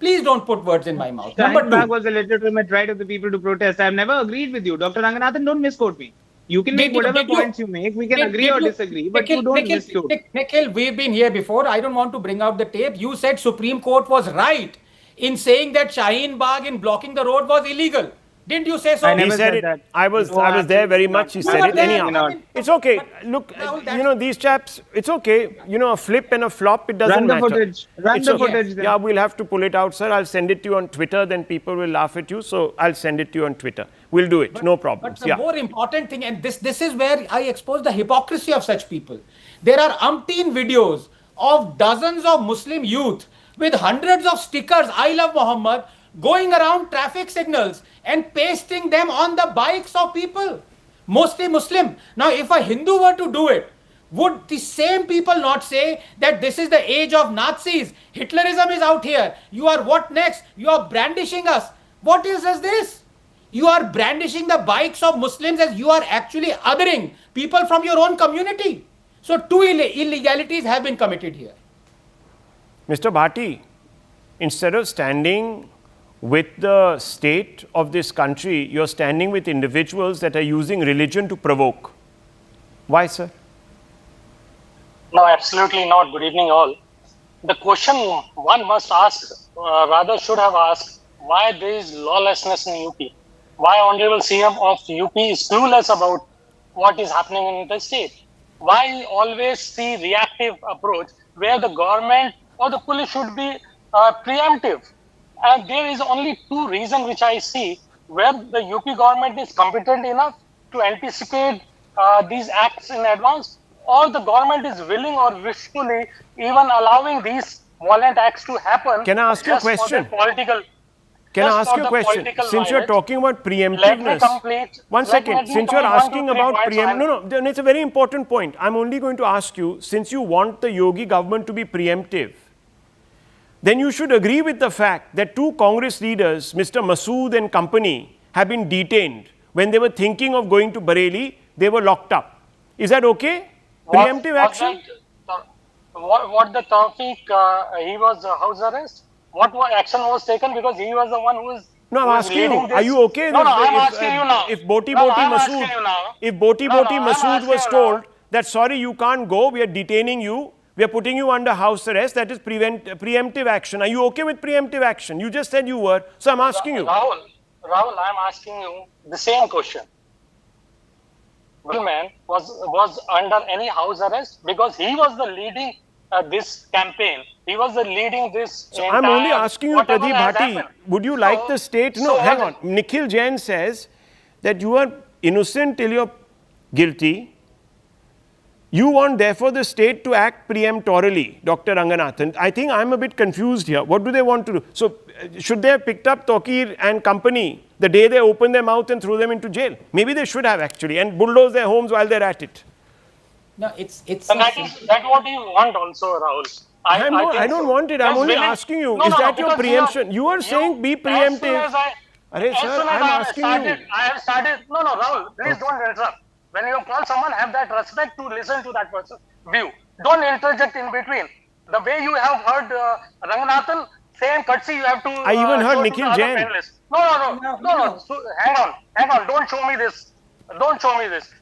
Please don't put words in my mouth. Number Shaheen Bagh 2. was a legitimate right of the people to protest. I have never agreed with you. Dr. Ranganathan, don't misquote me. You can make whatever points you make. We can agree or disagree, but you don't misquote. Nikhil, we've been here before. I don't want to bring out the tape. You said Supreme Court was right in saying that Shaheen Bagh in blocking the road was illegal. Didn't you say so? I never He said it. that. I was No, there very absolutely much. He not. said You it were there. anyhow. I mean, It's okay. but- Look, Rahul, you that's- know, these chaps, it's okay. You know, a flip and a flop, it doesn't Run the matter. footage. Run It's the okay. footage then. Yeah, we'll have to pull it out, sir. I'll send it to you on Twitter, then people will laugh at you. So I'll send it to you on Twitter. We'll do it. No problems. But the Yeah. more important thing, and this is where I expose the hypocrisy of such people. There are umpteen videos of dozens of Muslim youth with hundreds of stickers, I love Muhammad, going around traffic signals and pasting them on the bikes of people. Mostly Muslim. Now, if a Hindu were to do it, would the same people not say that this is the age of Nazis? Hitlerism is out here. You are what next? You are brandishing us. What is this? You are brandishing the bikes of Muslims as you are actually othering people from your own community. So two illegalities have been committed here. Mr. Bhati, instead of standing with the state of this country, you're standing with individuals that are using religion to provoke. Why, sir? No, absolutely not. Good evening, all. The question one must ask, rather should have asked, why there is lawlessness in UP? Why Honorable CM of UP is clueless about what is happening in the state? Why always see reactive approach where the government or the police should be preemptive? And there is only two reasons which I see where the UP government is competent enough to anticipate these acts in advance, or the government is willing or wishfully even allowing these violent acts to happen. Can I ask you a question? Can I ask you a question? Since you're talking about preemptiveness, one second. Since you're asking about no, it's a very important point. I'm only going to ask you, since you want the Yogi government to be preemptive, then you should agree with the fact that two Congress leaders, Mr. Masood and company, have been detained. When they were thinking of going to Bareilly, they were locked up. Is that okay? Preemptive action? What the Tawfiq, he was house arrest? What action was taken because he was the one who was. No, I'm asking you, are you okay? I'm asking you now. If Boti Masood was told that, sorry, you can't go, we are detaining you, we are putting you under house arrest, that is preemptive action. Are you okay with preemptive action? You just said you were, so I'm asking you. Rahul, I'm asking you the same question. Man was under any house arrest because he was the leading this campaign. He was the leading this. So I'm only asking you, Pradeep Bhati, would you like the state? No, hang on. Nikhil Jain says that you are innocent till you're guilty. You want, therefore, the state to act preemptorily, Dr. Ranganathan. I think I'm a bit confused here. What do they want to do? So, should they have picked up Tokir and company the day they opened their mouth and threw them into jail? Maybe they should have actually, and bulldoze their homes while they're at it. No, it's. And that's what you want also, Rahul. I don't want it. I'm only asking you. Is that your preemption? You are saying be preemptive. Sir, I'm asking you. I have started. No, Rahul, please don't interrupt. When you call someone, have that respect to listen to that person's view. Don't interject in between. The way you have heard Ranganathan, same courtesy you have to. I even heard Nikhil Jain. No. So, hang on. Don't show me this.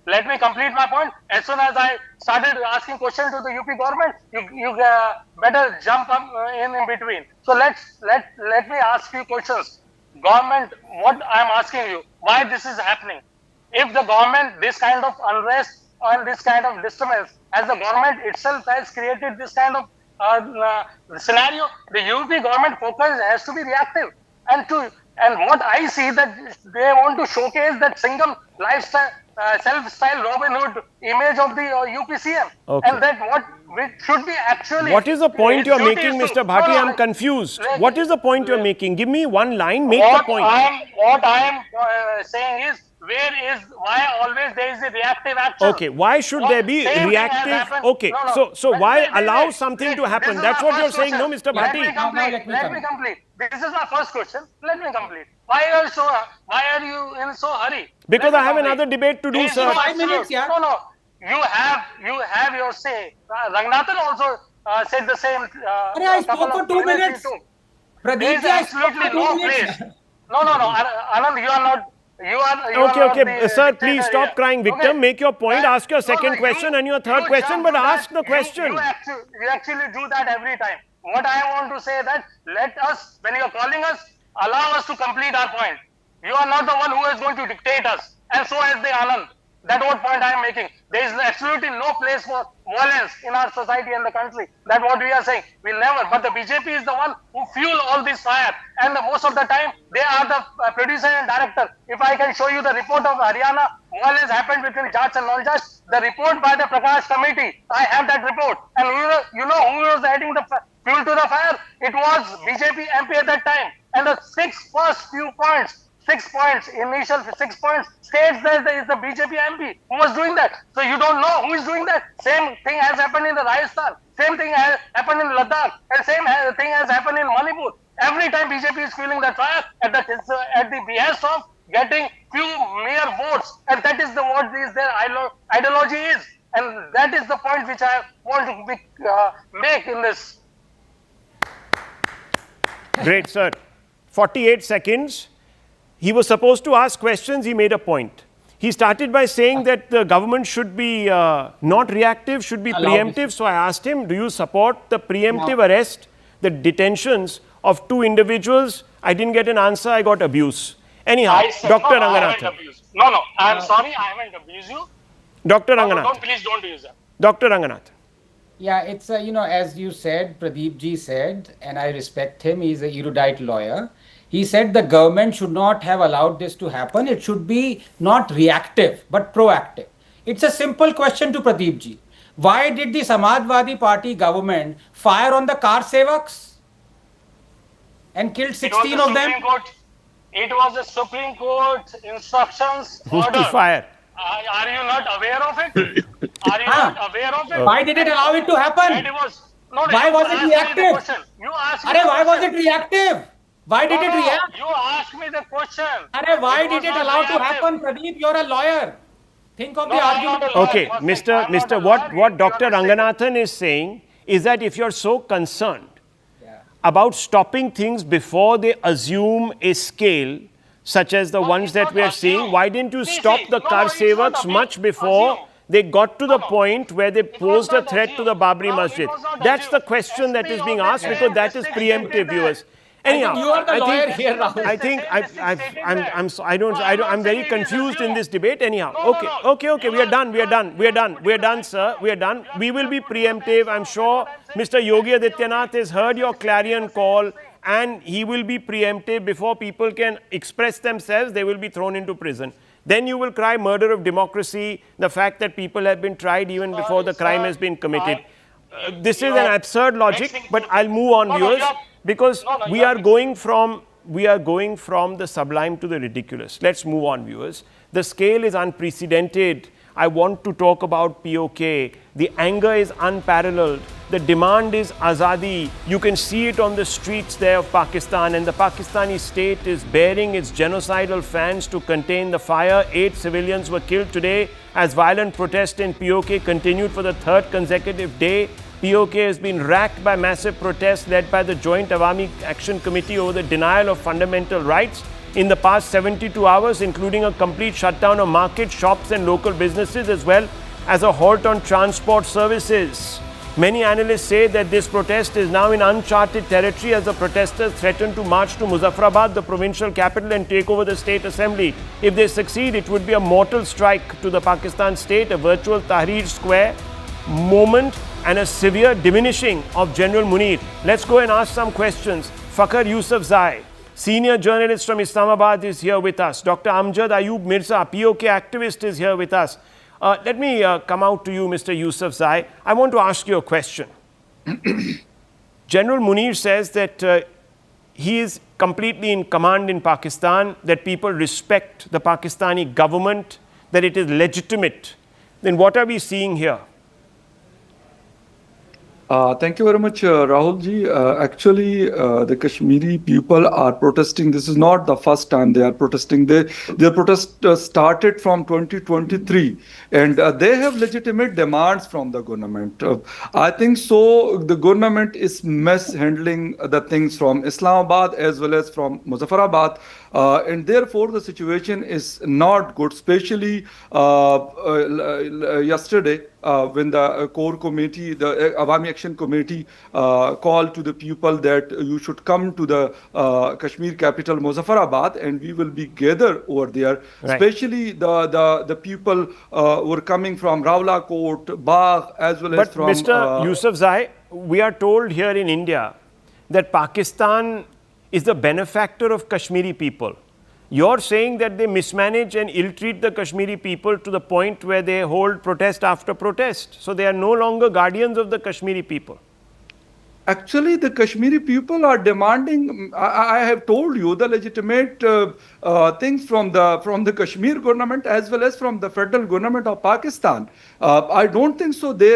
Let me complete my point. As soon as I started asking questions to the UP government, you better jump up in between. So let me ask you questions. Government, what I'm asking you, why this is happening? If the government, this kind of unrest and this kind of disturbance, as the government itself has created this kind of scenario, the UP government focus has to be reactive. And what I see that they want to showcase that single lifestyle, self-style Robin Hood image of the UPCM. Okay. And that what should be actually. What is the point you're making, Mr. Bhati? I'm confused. What is the point you're making? Give me one line, make the point. What I am saying is, why always there is a reactive action? Okay, why should there be reactive? Okay, so why allow something to happen? That's what you're saying, no, Mr. Bhati? Let me complete. This is my first question. Let me complete. Why are you in so hurry? Because I have another debate to do, sir. 5 minutes, yeah. No. You have your say. Ranganathan also said the same. I spoke for 2 minutes. There is absolutely no place. No. Anand, you are not. Okay, sir, please stop crying victim. Okay. Make your point, ask your second question and your third question, but ask the question. You actually do that every time. What I want to say that let us, when you are calling us, allow us to complete our point. You are not the one who is going to dictate us, and so is the Anand. That's what point I am making. There is absolutely no place for violence in our society and the country. That's what we are saying. We'll never. But the BJP is the one who fuel all this fire. And most of the time, they are the producer and director. If I can show you the report of Haryana, violence happened between judge and non-judge. The report by the Prakash committee, I have that report. And you know who was adding the fuel to the fire? It was BJP MP at that time. And the 6 first few points 6 points, initial 6 points, states that there is the BJP MP who was doing that. So you don't know who is doing that. Same thing has happened in the Rajasthan, same thing has happened in Ladakh, and same thing has happened in Manipur. Every time BJP is feeling the fire at the behest of getting few mere votes, and that is what their ideology is, and that is the point which I want to make in this. Great, sir. 48 seconds. He was supposed to ask questions. He made a point. He started by saying that the government should be not reactive, should be preemptive. So I asked him, do you support the preemptive arrest, the detentions of 2 individuals? I didn't get an answer. I got abuse. Anyhow, Dr. Ranganathan. No, I'm sorry. I haven't abused you. Dr. Ranganathan. Please don't use that. Dr. Ranganathan. Yeah, it's, as you said, Pradeep ji said, and I respect him, he's an erudite lawyer. He said the government should not have allowed this to happen. It should be not reactive, but proactive. It's a simple question to Pradeep ji. Why did the Samajwadi Party government fire on the Kartavaya and killed 16 of them? It was the Supreme Court instructions order. To fire. Are you not aware of it? Are you not aware of it? Why did it allow it to happen? Why was it reactive? Why was it reactive? Why did it react? You asked me the question. Why did it allow to happen? Pradeep, you're a lawyer. Think of the argument. Okay, what Dr. Ranganathan is saying is that if you're so concerned about stopping things before they assume a scale such as the ones that we are seeing, why didn't you stop the Kartavayas much before they got to the point where they posed a threat to the Babri Masjid? That's the question that is being asked, because that is preemptive, viewers. Anyhow, you are the lawyer here, Rahul. I'm very confused in this debate. Anyhow, okay, we are done, sir. We are done. We will be preemptive. I'm sure Mr. Yogi Adityanath has heard your clarion call, and he will be preemptive. Before people can express themselves, they will be thrown into prison. Then you will cry murder of democracy, the fact that people have been tried even before the crime has been committed. This is an absurd logic, but I'll move on, viewers, because we are going from the sublime to the ridiculous. Let's move on, viewers. The scale is unprecedented. I want to talk about POK. The anger is unparalleled. The demand is azadi. You can see it on the streets there of Pakistan, and the Pakistani state is bearing its genocidal fans to contain the fire. 8 civilians were killed today as violent protest in POK continued for the 3rd consecutive day. POK has been racked by massive protests led by the Joint Awami Action Committee over the denial of fundamental rights in the past 72 hours, including a complete shutdown of markets, shops and local businesses, as well as a halt on transport services. Many analysts say that this protest is now in uncharted territory as the protesters threaten to march to Muzaffarabad, the provincial capital, and take over the state assembly. If they succeed, it would be a mortal strike to the Pakistan state, a virtual Tahrir Square moment, and a severe diminishing of General Munir. Let's go and ask some questions. Fakhar Yousafzai, senior journalist from Islamabad, is here with us. Dr. Amjad Ayub Mirza, POK activist, is here with us. Let me come out to you, Mr. Yousafzai. I want to ask you a question. General Munir says that he is completely in command in Pakistan, that people respect the Pakistani government, that it is legitimate. Then what are we seeing here? Thank you very much, Rahul ji. Actually, the Kashmiri people are protesting. This is not the first time they are protesting. Their protest started from 2023, and they have legitimate demands from the government. I think so. The government is mishandling the things from Islamabad as well as from Muzaffarabad. And therefore, the situation is not good, especially yesterday when the core committee, the Awami Action Committee, called to the people that you should come to the Kashmir capital, Muzaffarabad, and we will be gathered over there. Right. Especially the people were coming from Rawalakot, Bagh, as well as from... But Mr. Yousafzai, we are told here in India that Pakistan is the benefactor of Kashmiri people. You're saying that they mismanage and ill-treat the Kashmiri people to the point where they hold protest after protest. So they are no longer guardians of the Kashmiri people. Actually, the Kashmiri people are demanding. I have told you the legitimate things from the Kashmir government as well as from the federal government of Pakistan. I don't think so. They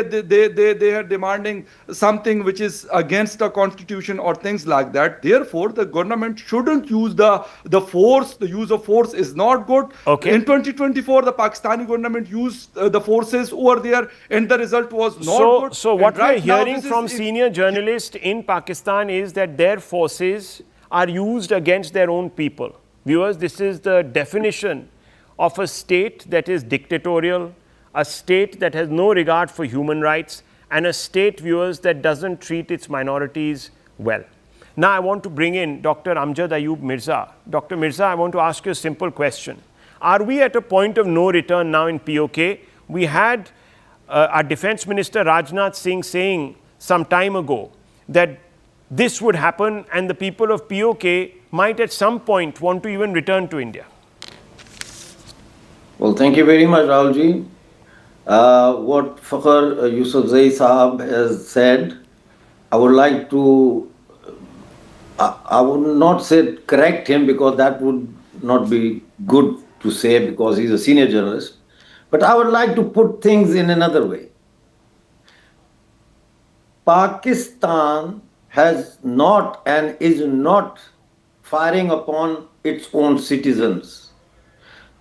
are demanding something which is against the constitution or things like that. Therefore, the government shouldn't use the force. The use of force is not good. Okay. In 2024, the Pakistani government used the forces over there, and the result was not good. So And what right we're now, hearing this is- from senior journalists in Pakistan is that their forces are used against their own people. Viewers, this is the definition of a state that is dictatorial, a state that has no regard for human rights, and a state, viewers, that doesn't treat its minorities well. Now I want to bring in Dr. Amjad Ayub Mirza. Dr. Mirza, I want to ask you a simple question. Are we at a point of no return now in POK? We had our Defense Minister Rajnath Singh saying some time ago that this would happen and the people of POK might at some point want to even return to India. Well, thank you very much, Rahulji. What Fakhr Yusufzai Sahab has said, I would like to, I would not say correct him because that would not be good to say because he's a senior journalist, but I would like to put things in another way. Pakistan has not and is not firing upon its own citizens.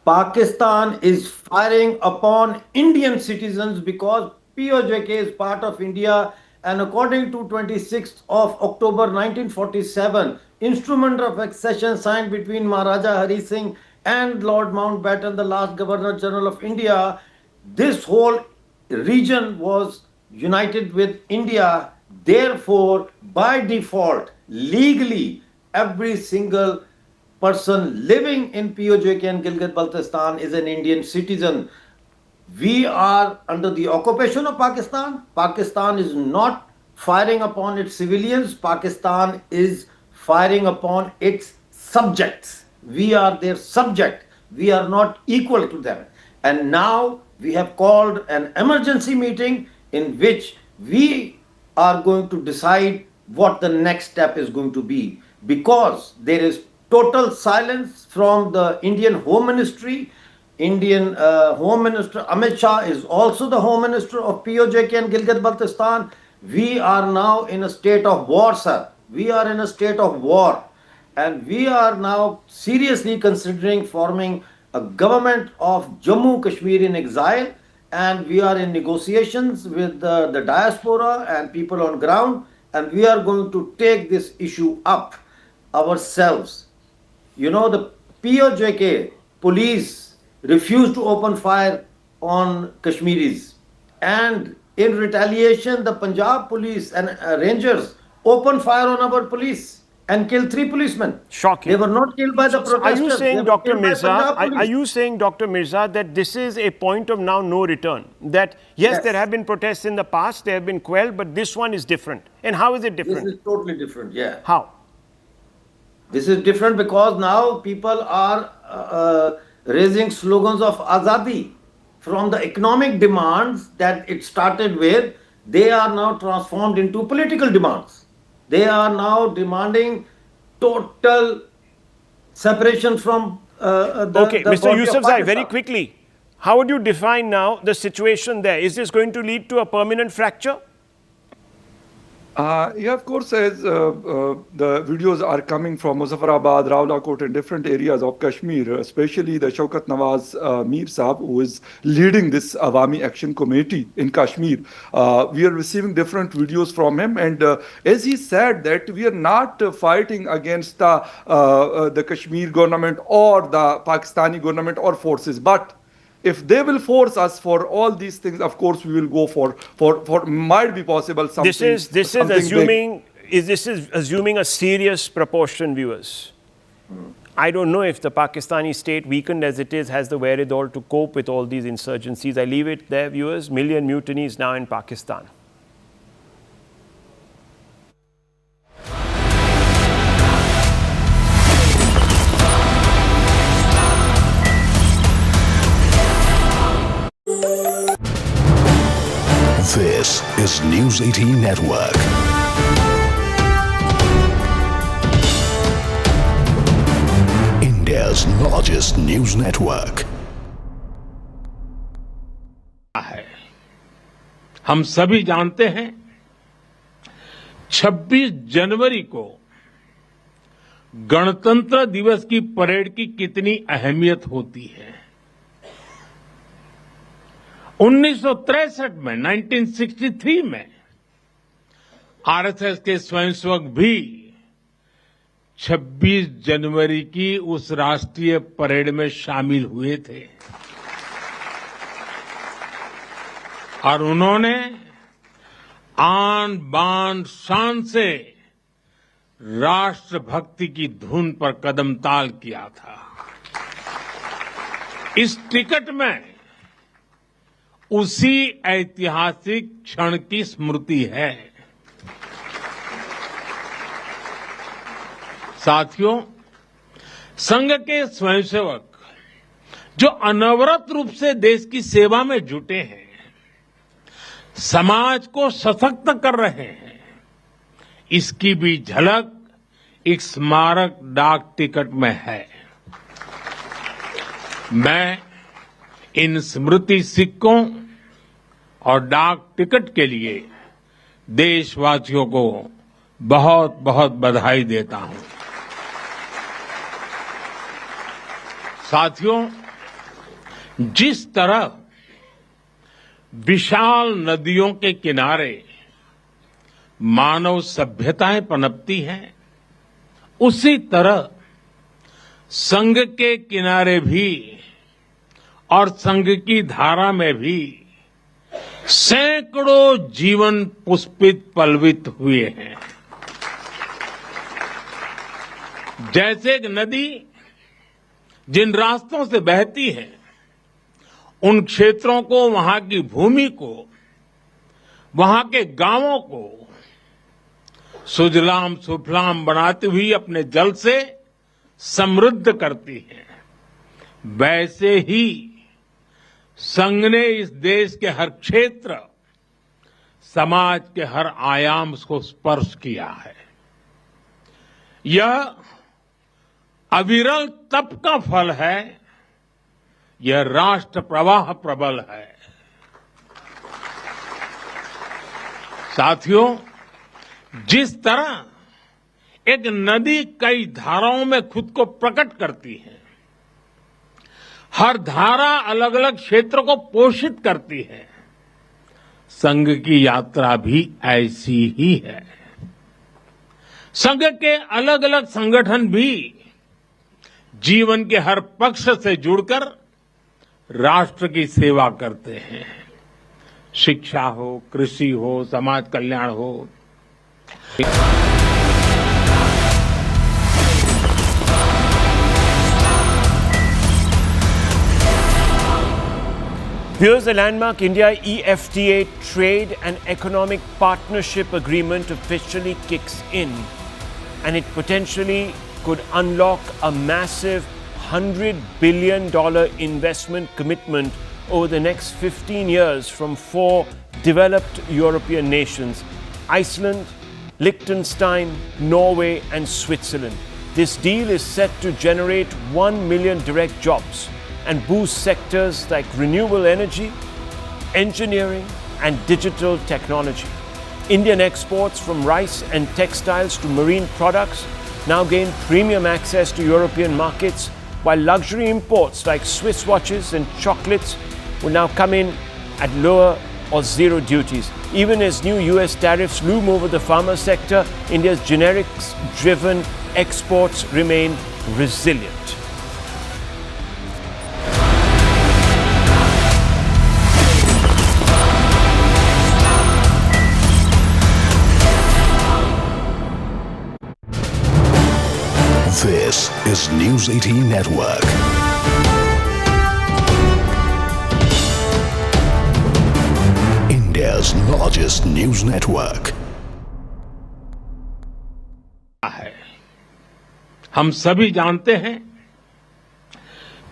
Pakistan is firing upon Indian citizens because POJK is part of India, and according to 26th of October 1947, instrument of accession signed between Maharaja Hari Singh and Lord Mountbatten, the last Governor General of India, this whole region was united with India. Therefore, by default, legally, every single person living in POJK and Gilgit-Baltistan is an Indian citizen. We are under the occupation of Pakistan. Pakistan is not firing upon its civilians. Pakistan is firing upon its subjects. We are their subject. We are not equal to them. And now we have called an emergency meeting in which we are going to decide what the next step is going to be, because there is total silence from the Indian Home Ministry. Indian Home Minister Amit Shah is also the Home Minister of POJK and Gilgit-Baltistan. We are now in a state of war, sir. We are in a state of war. And we are now seriously considering forming a government of Jammu Kashmir in exile. And we are in negotiations with the diaspora and people on ground. And we are going to take this issue up ourselves. You know, the POJK police refused to open fire on Kashmiris. And in retaliation, the Punjab police and Rangers opened fire on our police and killed 3 policemen. Shocking. They were not killed by the protesters. Are you saying, They were Dr. killed by Mirza, Punjab police. are you saying, Dr. Mirza, that this is a point of now no return? That, yes, there have been protests in the past, they have been quelled, but this one is different. And how is it different? This is totally different, yeah. How? This is different because now people are raising slogans of Azadi. From the economic demands that it started with, they are now transformed into political demands. They are now demanding total separation from Okay, Mr. body of Yusufzai, very Pakistan. quickly, how would you define now the situation there? Is this going to lead to a permanent fracture? Yeah, of course, as the videos are coming from Muzaffarabad, Rawalakot, and different areas of Kashmir, especially the Shaukat Nawaz Mir Sahab, who is leading this Awami Action Committee in Kashmir. We are receiving different videos from him, and as he said that we are not fighting against the Kashmir government or the Pakistani government or forces, but if they will force us for all these things, of course we will go for might be possible something. This is assuming a serious proportion, viewers. I don't know if the Pakistani state, weakened as it is, has the wherewithal to cope with all these insurgencies. I leave it there, viewers. Million mutinies now in Pakistan. This is News 18 Network. largest news network. हम सभी जानते हैं 26 जनवरी को गणतंत्र दिवस की parade की कितनी अहमियत होती है। 1963 में 1963 में आरएसएस के स्वयंसेवक भी 26 जनवरी की उस राष्ट्रीय परेड में शामिल हुए थे और उन्होंने आन बान शान से राष्ट्रभक्ति की धुन पर कदम ताल किया था। इस टिकट में उसी ऐतिहासिक क्षण की स्मृति है। साथियों, संघ के स्वयंसेवक जो अनवरत रूप से देश की सेवा में जुटे हैं, समाज को सशक्त कर रहे हैं, इसकी भी झलक एक स्मारक डाक टिकट में है। मैं इन स्मृति सिक्कों और डाक टिकट के लिए देशवासियों को बहुत बहुत बधाई देता हूं। साथियों, जिस तरह विशाल नदियों के किनारे मानव सभ्यताएं पनपती हैं, उसी तरह संघ के किनारे भी और संघ की धारा में भी सैकड़ों जीवन पुष्पित पल्वित हुए हैं। जैसे एक नदी जिन रास्तों से बहती है, उन क्षेत्रों को, वहां की भूमि को, वहां के गांवों को सुजलाम सुफलाम बनाती हुई अपने जल से समृद्ध करती है, वैसे ही संघ ने इस देश के हर क्षेत्र, समाज के हर आयाम को स्पर्श किया है। यह अविरल तप का फल है, यह राष्ट्र प्रवाह प्रबल है। साथियों, जिस तरह एक नदी कई धाराओं में खुद को प्रकट करती है, हर धारा अलग अलग क्षेत्र को पोषित करती है, संघ की यात्रा भी ऐसी ही है। संघ के अलग अलग संगठन भी जीवन के हर पक्ष से जुड़कर राष्ट्र की सेवा करते हैं। शिक्षा हो, कृषि हो, समाज कल्याण हो। Here's the landmark India EFTA Trade and Economic Partnership Agreement officially kicks in, and it potentially could unlock a massive $100 billion investment commitment over the next 15 years from 4 developed European nations: Iceland, Liechtenstein, Norway, and Switzerland. This deal is set to generate 1 million direct jobs and boost sectors like renewable energy, engineering, and digital technology. Indian exports from rice and textiles to marine products now gain premium access to European markets, while luxury imports like Swiss watches and chocolates will now come in at lower or zero duties. Even as new US tariffs loom over the pharma sector, India's generics-driven exports remain resilient. This is News 18 Network. India's largest news network. हम सभी जानते हैं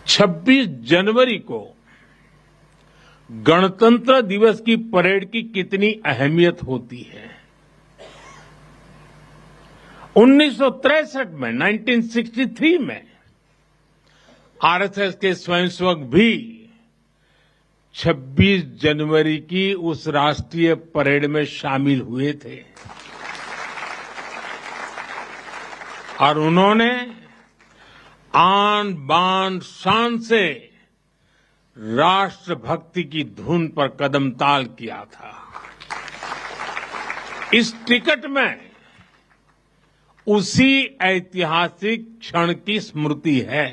26 जनवरी को गणतंत्र दिवस की parade की कितनी अहमियत होती है। 1963 में 1963 में आरएसएस के स्वयंसेवक भी 26 जनवरी की उस राष्ट्रीय परेड में शामिल हुए थे और उन्होंने आन बान शान से राष्ट्रभक्ति की धुन पर कदम ताल किया था। इस टिकट में उसी ऐतिहासिक क्षण की स्मृति है।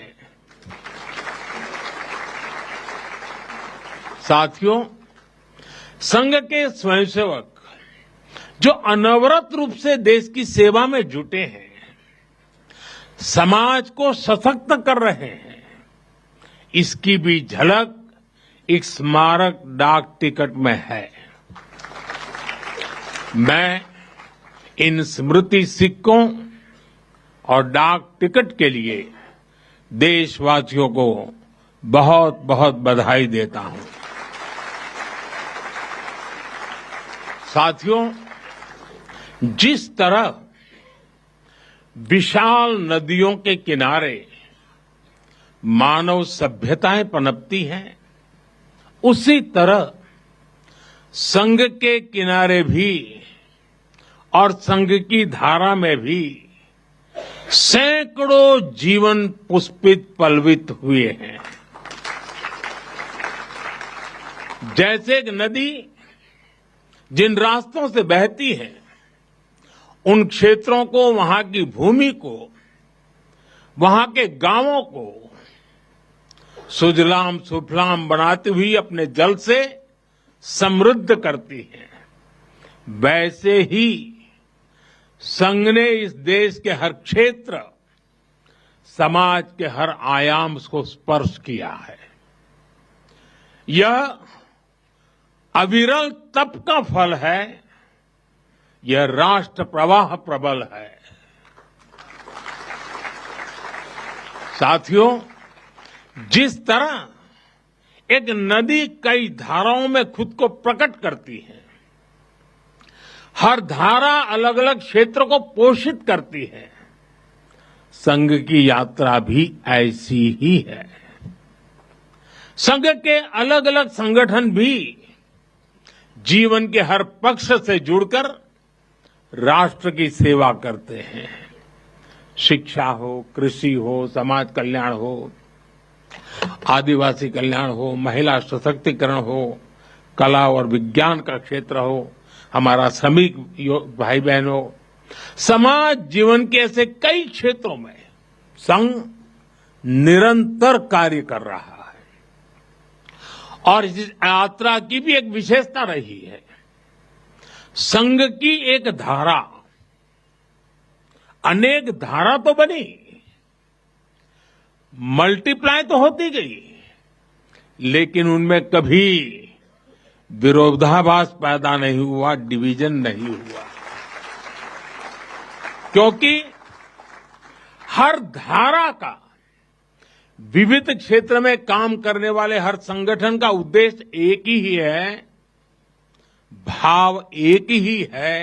साथियों, संघ के स्वयंसेवक जो अनवरत रूप से देश की सेवा में जुटे हैं, समाज को सशक्त कर रहे हैं, इसकी भी झलक एक स्मारक डाक टिकट में है। मैं इन स्मृति सिक्कों और डाक टिकट के लिए देशवासियों को बहुत बहुत बधाई देता हूं। साथियों, जिस तरह विशाल नदियों के किनारे मानव सभ्यताएं पनपती हैं, उसी तरह संघ के किनारे भी और संघ की धारा में भी सैकड़ों जीवन पुष्पित पल्वित हुए हैं। जैसे एक नदी जिन रास्तों से बहती है, उन क्षेत्रों को, वहां की भूमि को, वहां के गांवों को सुजलाम सुफलाम बनाती हुई अपने जल से समृद्ध करती है, वैसे ही संघ ने इस देश के हर क्षेत्र, समाज के हर आयाम को स्पर्श किया है। यह अविरल तप का फल है, यह राष्ट्र प्रवाह प्रबल है। साथियों, जिस तरह एक नदी कई धाराओं में खुद को प्रकट करती है, हर धारा अलग अलग क्षेत्र को पोषित करती है, संघ की यात्रा भी ऐसी ही है। संघ के अलग अलग संगठन भी जीवन के हर पक्ष से जुड़कर राष्ट्र की सेवा करते हैं। शिक्षा हो, कृषि हो, समाज कल्याण हो, आदिवासी कल्याण हो, महिला सशक्तिकरण हो, कला और विज्ञान का क्षेत्र हो, हमारा श्रमिक भाई बहन हो, समाज जीवन के ऐसे कई क्षेत्रों में संघ निरंतर कार्य कर रहा है। और इस यात्रा की भी एक विशेषता रही है। संघ की एक धारा अनेक धारा तो बनी, मल्टीप्लाई तो होती गई, लेकिन उनमें कभी विरोधाभास पैदा नहीं हुआ, डिवीजन नहीं हुआ, क्योंकि हर धारा का, विविध क्षेत्र में काम करने वाले हर संगठन का उद्देश्य एक ही है, भाव एक ही है,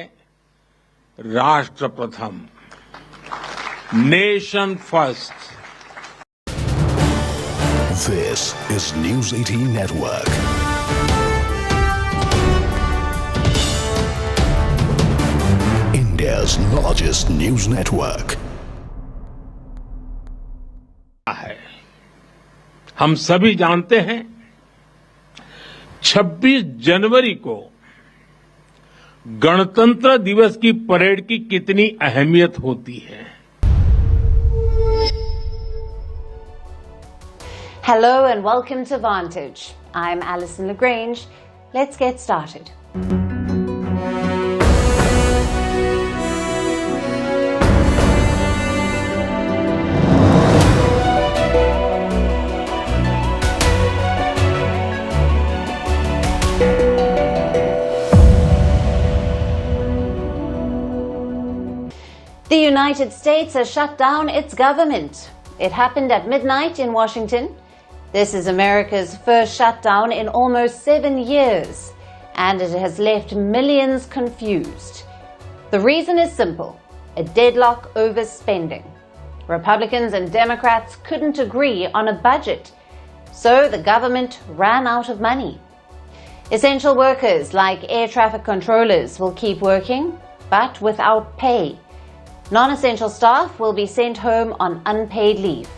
राष्ट्र प्रथम, nation first. This is News 18 Network. India's largest news network. हम सभी जानते हैं 26 जनवरी को गणतंत्र दिवस की परेड की कितनी अहमियत होती है। Hello and welcome to Vantage. I'm Alison Lagrange. Let's get started. The United States has shut down its government. It happened at midnight in Washington. This is America's first shutdown in almost 7 years, and it has left millions confused. The reason is simple: a deadlock over spending. Republicans and Democrats couldn't agree on a budget, so the government ran out of money. Essential workers like air traffic controllers will keep working, but without pay. Non-essential staff will be sent home on unpaid leave.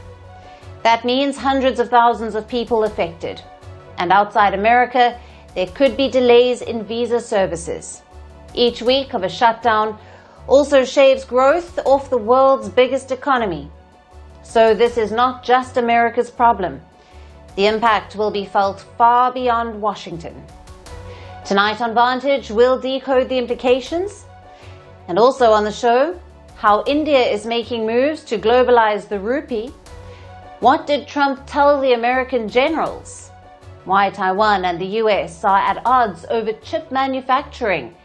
That means hundreds of thousands of people affected. And outside America, there could be delays in visa services. Each week of a shutdown also shaves growth off the world's biggest economy. So this is not just America's problem. The impact will be felt far beyond Washington. Tonight on Vantage, we'll decode the implications. And also on the show, how India is making moves to globalize the rupee. What did Trump tell the American generals? Why Taiwan and the US are at odds over chip manufacturing,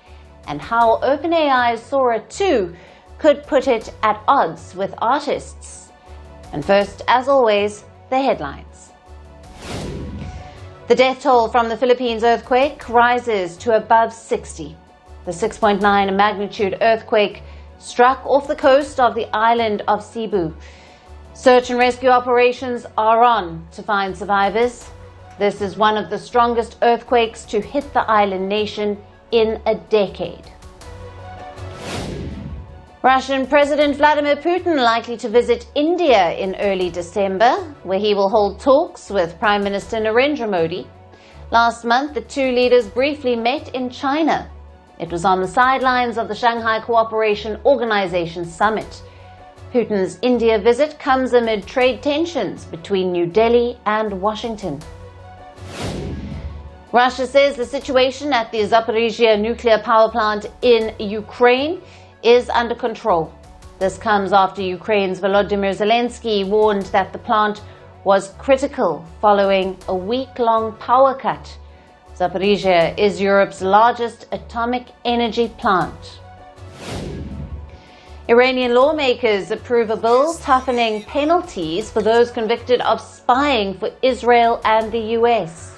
and how OpenAI's Sora 2 could put it at odds with artists. And first, as always, the headlines. The death toll from the Philippines earthquake rises to above 60. The 6.9 magnitude earthquake struck off the coast of the island of Cebu. Search and rescue operations are on to find survivors. This is one of the strongest earthquakes to hit the island nation in a decade. Russian President Vladimir Putin likely to visit India in early December, where he will hold talks with Prime Minister Narendra Modi. Last month, the two leaders briefly met in China. It was on the sidelines of the Shanghai Cooperation Organization summit. Putin's India visit comes amid trade tensions between New Delhi and Washington. Russia says the situation at the Zaporizhzhia nuclear power plant in Ukraine is under control. This comes after Ukraine's Volodymyr Zelensky warned that the plant was critical following a week-long power cut. Zaporizhzhia is Europe's largest atomic energy plant. Iranian lawmakers approve a bill toughening penalties for those convicted of spying for Israel and the US.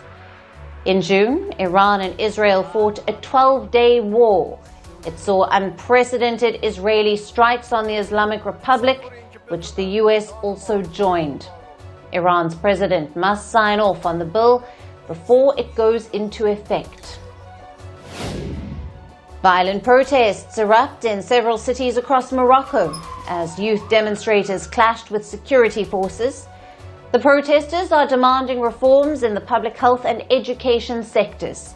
In June, Iran and Israel fought a 12-day war. It saw unprecedented Israeli strikes on the Islamic Republic, which the US also joined. Iran's president must sign off on the bill before it goes into effect. Violent protests erupt in several cities across Morocco as youth demonstrators clashed with security forces. The protesters are demanding reforms in the public health and education sectors.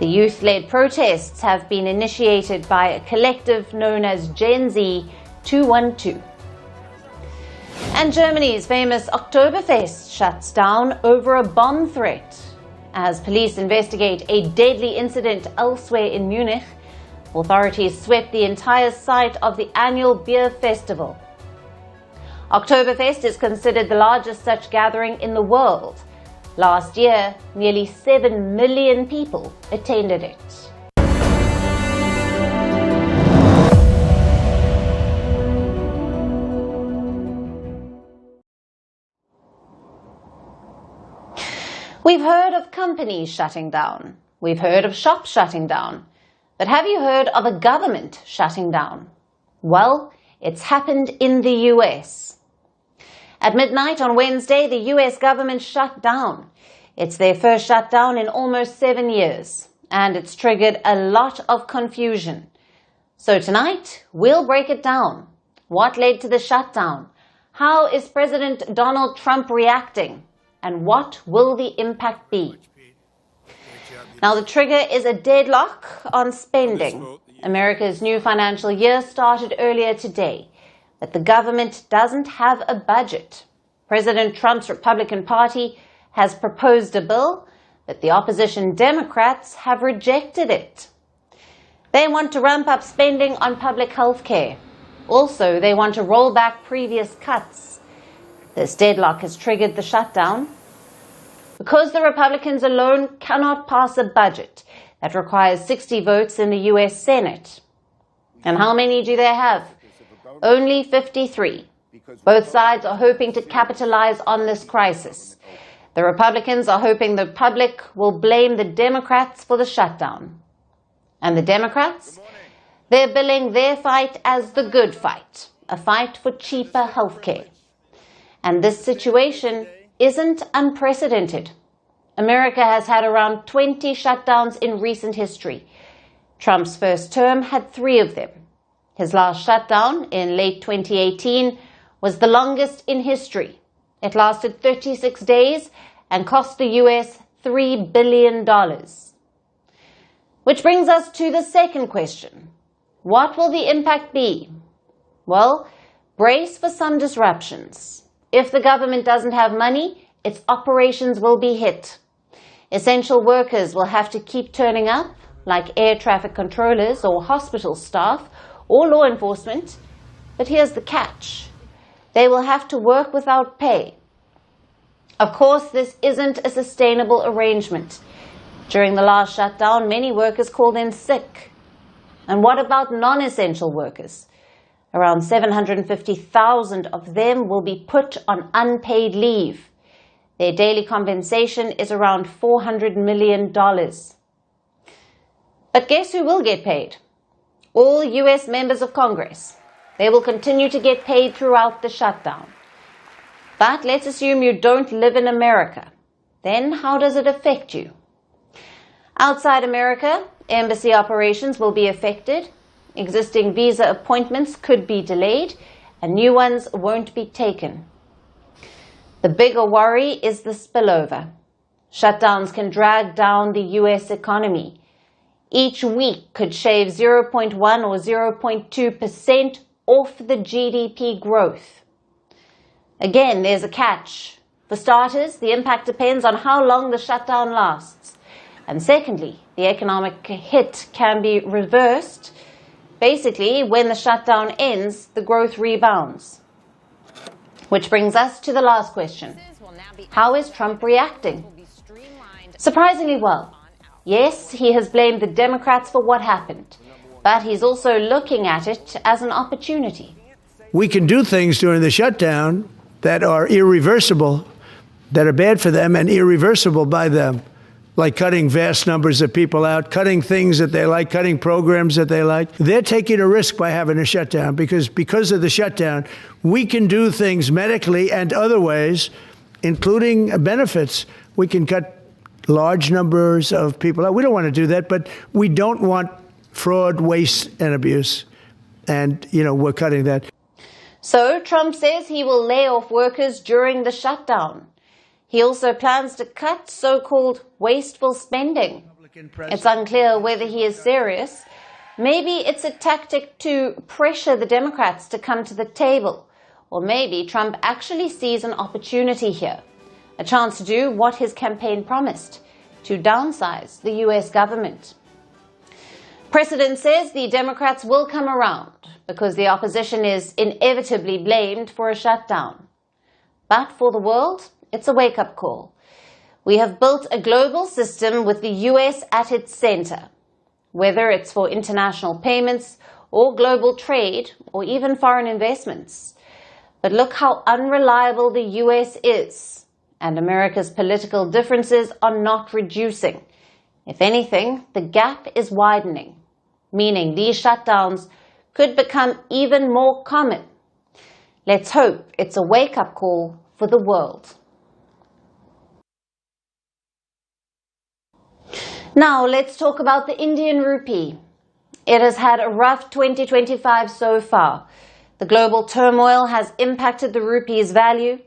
The youth-led protests have been initiated by a collective known as Gen Z 212. And Germany's famous Oktoberfest shuts down over a bomb threat. As police investigate a deadly incident elsewhere in Munich, authorities swept the entire site of the annual beer festival. Oktoberfest is considered the largest such gathering in the world. Last year, nearly 7 million people attended it. We've heard of companies shutting down. We've heard of shops shutting down. But have you heard of a government shutting down? Well, it's happened in the US. At midnight on Wednesday, the US government shut down. It's their first shutdown in almost 7 years, and it's triggered a lot of confusion. So tonight, we'll break it down. What led to the shutdown? How is President Donald Trump reacting? And what will the impact be? Now, the trigger is a deadlock on spending. America's new financial year started earlier today, but the government doesn't have a budget. President Trump's Republican Party has proposed a bill, but the opposition Democrats have rejected it. They want to ramp up spending on public health care. Also, they want to roll back previous cuts. This deadlock has triggered the shutdown. Because the Republicans alone cannot pass a budget that requires 60 votes in the US Senate. And how many do they have? Only 53. Both sides are hoping to capitalize on this crisis. The Republicans are hoping the public will blame the Democrats for the shutdown. And the Democrats? They're billing their fight as the good fight, a fight for cheaper healthcare. And this situation isn't unprecedented. America has had around 20 shutdowns in recent history. Trump's first term had 3 of them. His last shutdown in late 2018 was the longest in history. It lasted 36 days and cost the US $3 billion. Which brings us to the second question. What will the impact be? Well, brace for some disruptions. If the government doesn't have money, its operations will be hit. Essential workers will have to keep turning up, like air traffic controllers or hospital staff or law enforcement. But here's the catch. They will have to work without pay. Of course, this isn't a sustainable arrangement. During the last shutdown, many workers called in sick. And what about non-essential workers? Around 750,000 of them will be put on unpaid leave. Their daily compensation is around $400 million. But guess who will get paid? All US members of Congress. They will continue to get paid throughout the shutdown. But let's assume you don't live in America. Then how does it affect you? Outside America, embassy operations will be affected. Existing visa appointments could be delayed and new ones won't be taken. The bigger worry is the spillover. Shutdowns can drag down the US economy. Each week could shave 0.1 or 0.2% off the GDP growth. Again, there's a catch. For starters, the impact depends on how long the shutdown lasts. And secondly, the economic hit can be reversed. Basically, when the shutdown ends, the growth rebounds. Which brings us to the last question. How is Trump reacting? Surprisingly well. Yes, he has blamed the Democrats for what happened, but he's also looking at it as an opportunity. We can do things during the shutdown that are irreversible, that are bad for them and irreversible by them, like cutting vast numbers of people out, cutting things that they like, cutting programs that they like. They're taking a risk by having a shutdown because of the shutdown, we can do things medically and other ways, including benefits. We can cut large numbers of people out. We don't want to do that, but we don't want fraud, waste, and abuse. And, we're cutting that. So Trump says he will lay off workers during the shutdown. He also plans to cut so-called wasteful spending. It's unclear whether he is serious. Maybe it's a tactic to pressure the Democrats to come to the table. Or maybe Trump actually sees an opportunity here. A chance to do what his campaign promised, to downsize the US government. Precedent says the Democrats will come around because the opposition is inevitably blamed for a shutdown. But for the world, it's a wake-up call. We have built a global system with the US at its center, whether it's for international payments or global trade or even foreign investments. But look how unreliable the US is. And America's political differences are not reducing. If anything, the gap is widening, meaning these shutdowns could become even more common. Let's hope it's a wake-up call for the world. Now let's talk about the Indian rupee. It has had a rough 2025 so far. The global turmoil has impacted the rupee's value.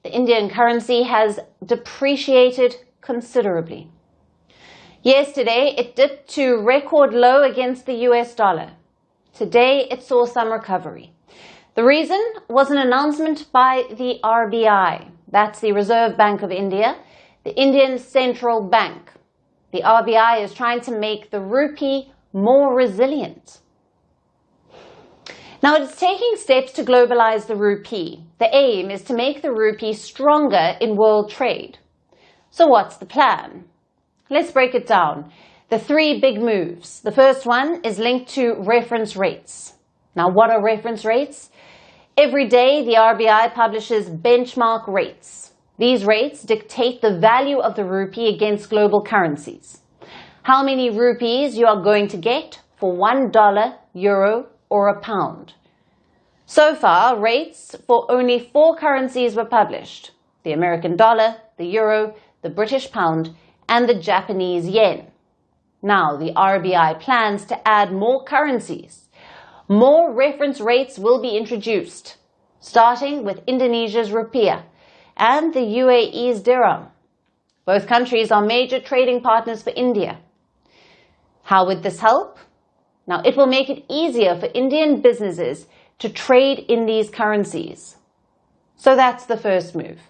The Indian currency has depreciated considerably. Yesterday, it dipped to record low against the US dollar. Today, it saw some recovery. The reason was an announcement by the RBI. That's the Reserve Bank of India, the Indian Central Bank. The RBI is trying to make the rupee more resilient. Now, it's taking steps to globalize the rupee. The aim is to make the rupee stronger in world trade. So what's the plan? Let's break it down. The 3 big moves. The first one is linked to reference rates. Now, what are reference rates? Every day, the RBI publishes benchmark rates. These rates dictate the value of the rupee against global currencies. How many rupees you are going to get for $1, euro, or a pound. So far, rates for only 4 currencies were published: the American dollar, the euro, the British pound, and the Japanese yen. Now, the RBI plans to add more currencies. More reference rates will be introduced, starting with Indonesia's rupiah and the UAE's dirham. Both countries are major trading partners for India. How would this help? Now, it will make it easier for Indian businesses to trade in these currencies. So that's the first move.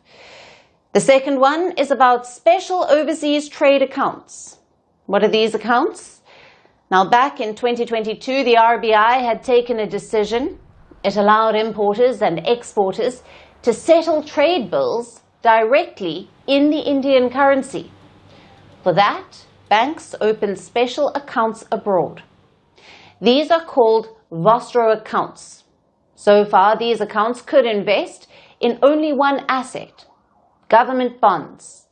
The second one is about special overseas trade accounts. What are these accounts? Now, back in 2022, the RBI had taken a decision. It allowed importers and exporters to settle trade bills directly in the Indian currency. For that, banks opened special accounts abroad. These are called Vostro accounts. So far, these accounts could invest in only one asset: government bonds,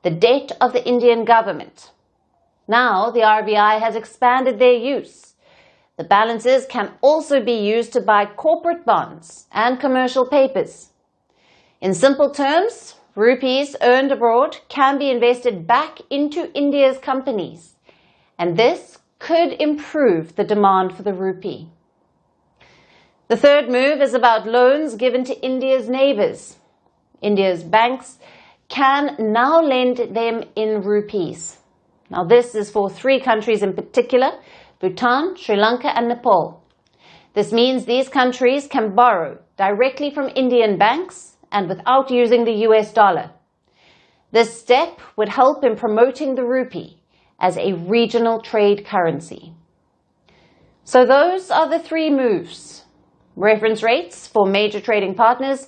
the debt of the Indian government. Now, the RBI has expanded their use. The balances can also be used to buy corporate bonds and commercial papers. In simple terms, rupees earned abroad can be invested back into India's companies, and this could improve the demand for the rupee. The third move is about loans given to India's neighbors. India's banks can now lend them in rupees. Now, this is for 3 countries in particular: Bhutan, Sri Lanka, and Nepal. This means these countries can borrow directly from Indian banks and without using the US dollar. This step would help in promoting the rupee as a regional trade currency. So those are the 3 moves: reference rates for major trading partners,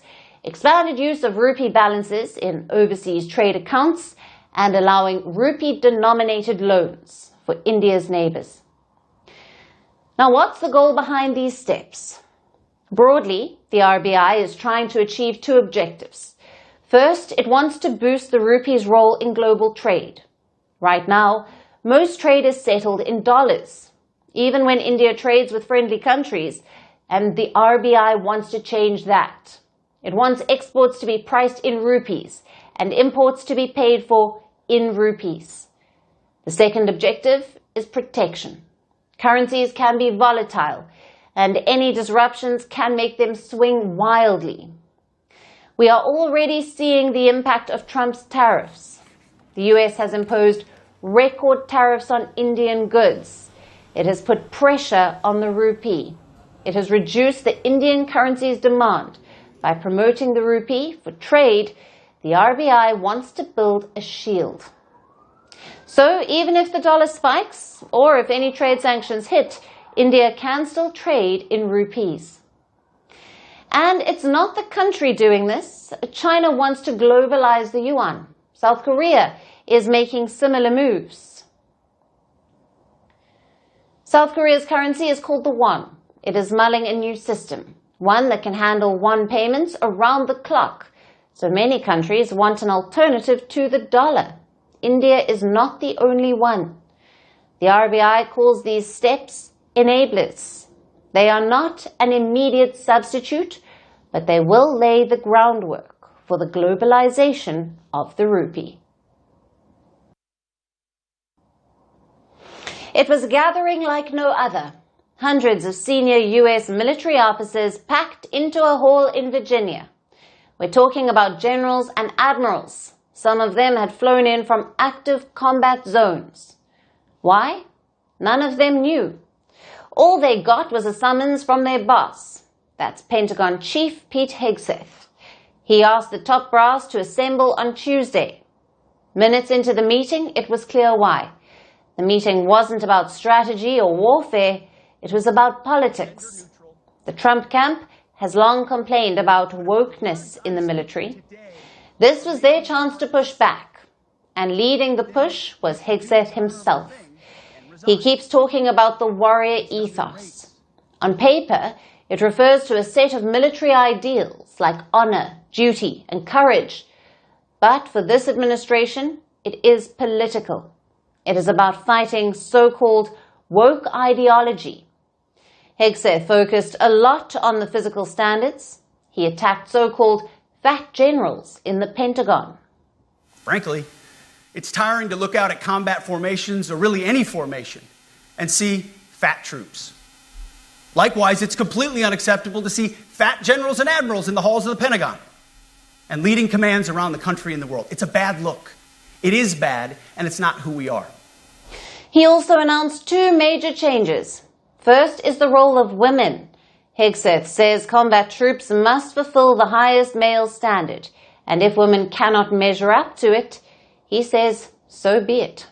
expanded use of rupee balances in overseas trade accounts, and allowing rupee-denominated loans for India's neighbors. Now, what's the goal behind these steps? Broadly, the RBI is trying to achieve 2 objectives. First, it wants to boost the rupee's role in global trade. Right now, most trade is settled in dollars, even when India trades with friendly countries, and the RBI wants to change that. It wants exports to be priced in rupees and imports to be paid for in rupees. The second objective is protection. Currencies can be volatile, and any disruptions can make them swing wildly. We are already seeing the impact of Trump's tariffs. The US has imposed record tariffs on Indian goods. It has put pressure on the rupee. It has reduced the Indian currency's demand. By promoting the rupee for trade, the RBI wants to build a shield. So even if the dollar spikes, or if any trade sanctions hit, India can still trade in rupees. And it's not the country doing this. China wants to globalize the yuan. South Korea is making similar moves. South Korea's currency is called the won. It is mulling a new system, one that can handle won payments around the clock. So many countries want an alternative to the dollar. India is not the only one. The RBI calls these steps enablers. They are not an immediate substitute, but they will lay the groundwork for the globalization of the rupee. It was a gathering like no other. Hundreds of senior US military officers packed into a hall in Virginia. We're talking about generals and admirals. Some of them had flown in from active combat zones. Why? None of them knew. All they got was a summons from their boss. That's Pentagon Chief Pete Hegseth. He asked the top brass to assemble on Tuesday. Minutes into the meeting, it was clear why. The meeting wasn't about strategy or warfare. It was about politics. The Trump camp has long complained about wokeness in the military. This was their chance to push back. And leading the push was Hegseth himself. He keeps talking about the warrior ethos. On paper, it refers to a set of military ideals like honor, duty, and courage. But for this administration, it is political. It is about fighting so-called woke ideology. Hegseth focused a lot on the physical standards. He attacked so-called fat generals in the Pentagon. Frankly, it's tiring to look out at combat formations, or really any formation, and see fat troops. Likewise, it's completely unacceptable to see fat generals and admirals in the halls of the Pentagon and leading commands around the country and the world. It's a bad look. It is bad, and it's not who we are. He also announced two major changes. First is the role of women. Hegseth says combat troops must fulfill the highest male standard, and if women cannot measure up to it, he says, so be it.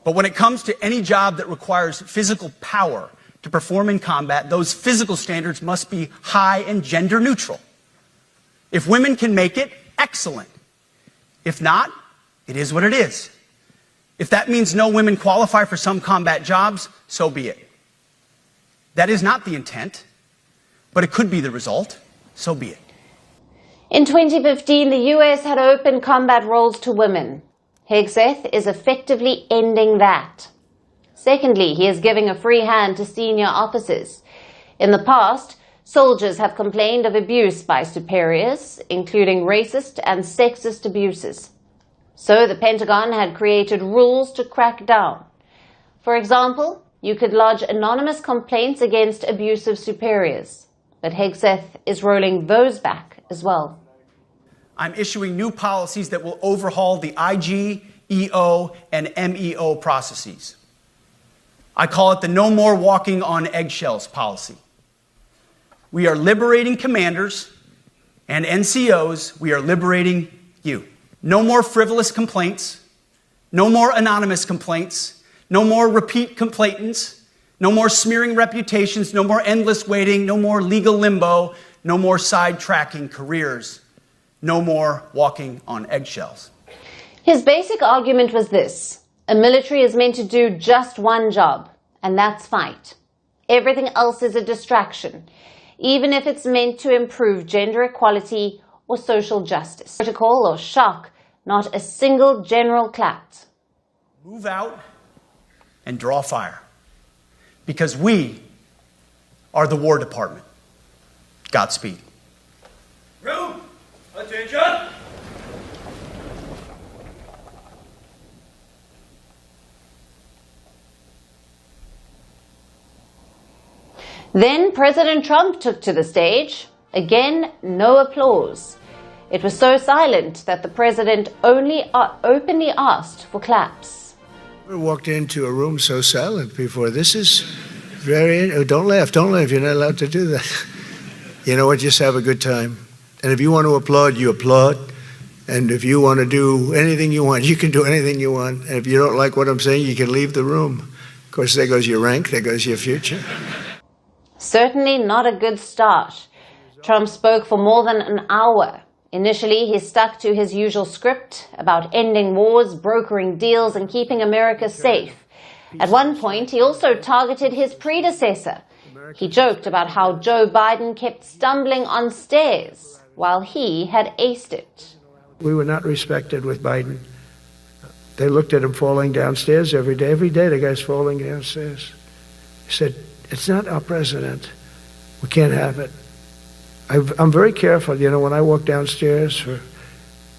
But when it comes to any job that requires physical power to perform in combat, those physical standards must be high and gender neutral. If women can make it, excellent. If not, it is what it is. If that means no women qualify for some combat jobs, so be it. That is not the intent, but it could be the result, so be it. In 2015, the US had open combat roles to women. Hegseth is effectively ending that. Secondly, he is giving a free hand to senior officers. In the past, soldiers have complained of abuse by superiors, including racist and sexist abuses. So the Pentagon had created rules to crack down. For example, you could lodge anonymous complaints against abusive superiors. But Hegseth is rolling those back as well. I'm issuing new policies that will overhaul the IG, EO, and MEO processes. I call it the no more walking on eggshells policy. We are liberating commanders and NCOs. We are liberating you. No more frivolous complaints. No more anonymous complaints. No more repeat complainants. No more smearing reputations. No more endless waiting. No more legal limbo. No more sidetracking careers. No more walking on eggshells. His basic argument was this: a military is meant to do just one job, and that's fight. Everything else is a distraction, even if it's meant to improve gender equality or social justice. Protocol or shock, not a single general clapped. Move out and draw fire, because we are the War Department. Godspeed. Room, attention. Then President Trump took to the stage. Again, no applause. It was so silent that the president only openly asked for claps. I walked into a room so silent before. This is very... Don't laugh, you're not allowed to do that. You know what, just have a good time. And if you want to applaud, you applaud. And if you want to do anything you want, you can do anything you want. And if you don't like what I'm saying, you can leave the room. Of course, there goes your rank, there goes your future. Certainly not a good start. Trump spoke for more than an hour. Initially, he stuck to his usual script about ending wars, brokering deals, and keeping America safe. At one point, he also targeted his predecessor. He joked about how Joe Biden kept stumbling on stairs while he had aced it. We were not respected with Biden. They looked at him falling downstairs every day. Every day the guy's falling downstairs. He said, "It's not our president. We can't have it." I'm very careful, you know, when I walk downstairs,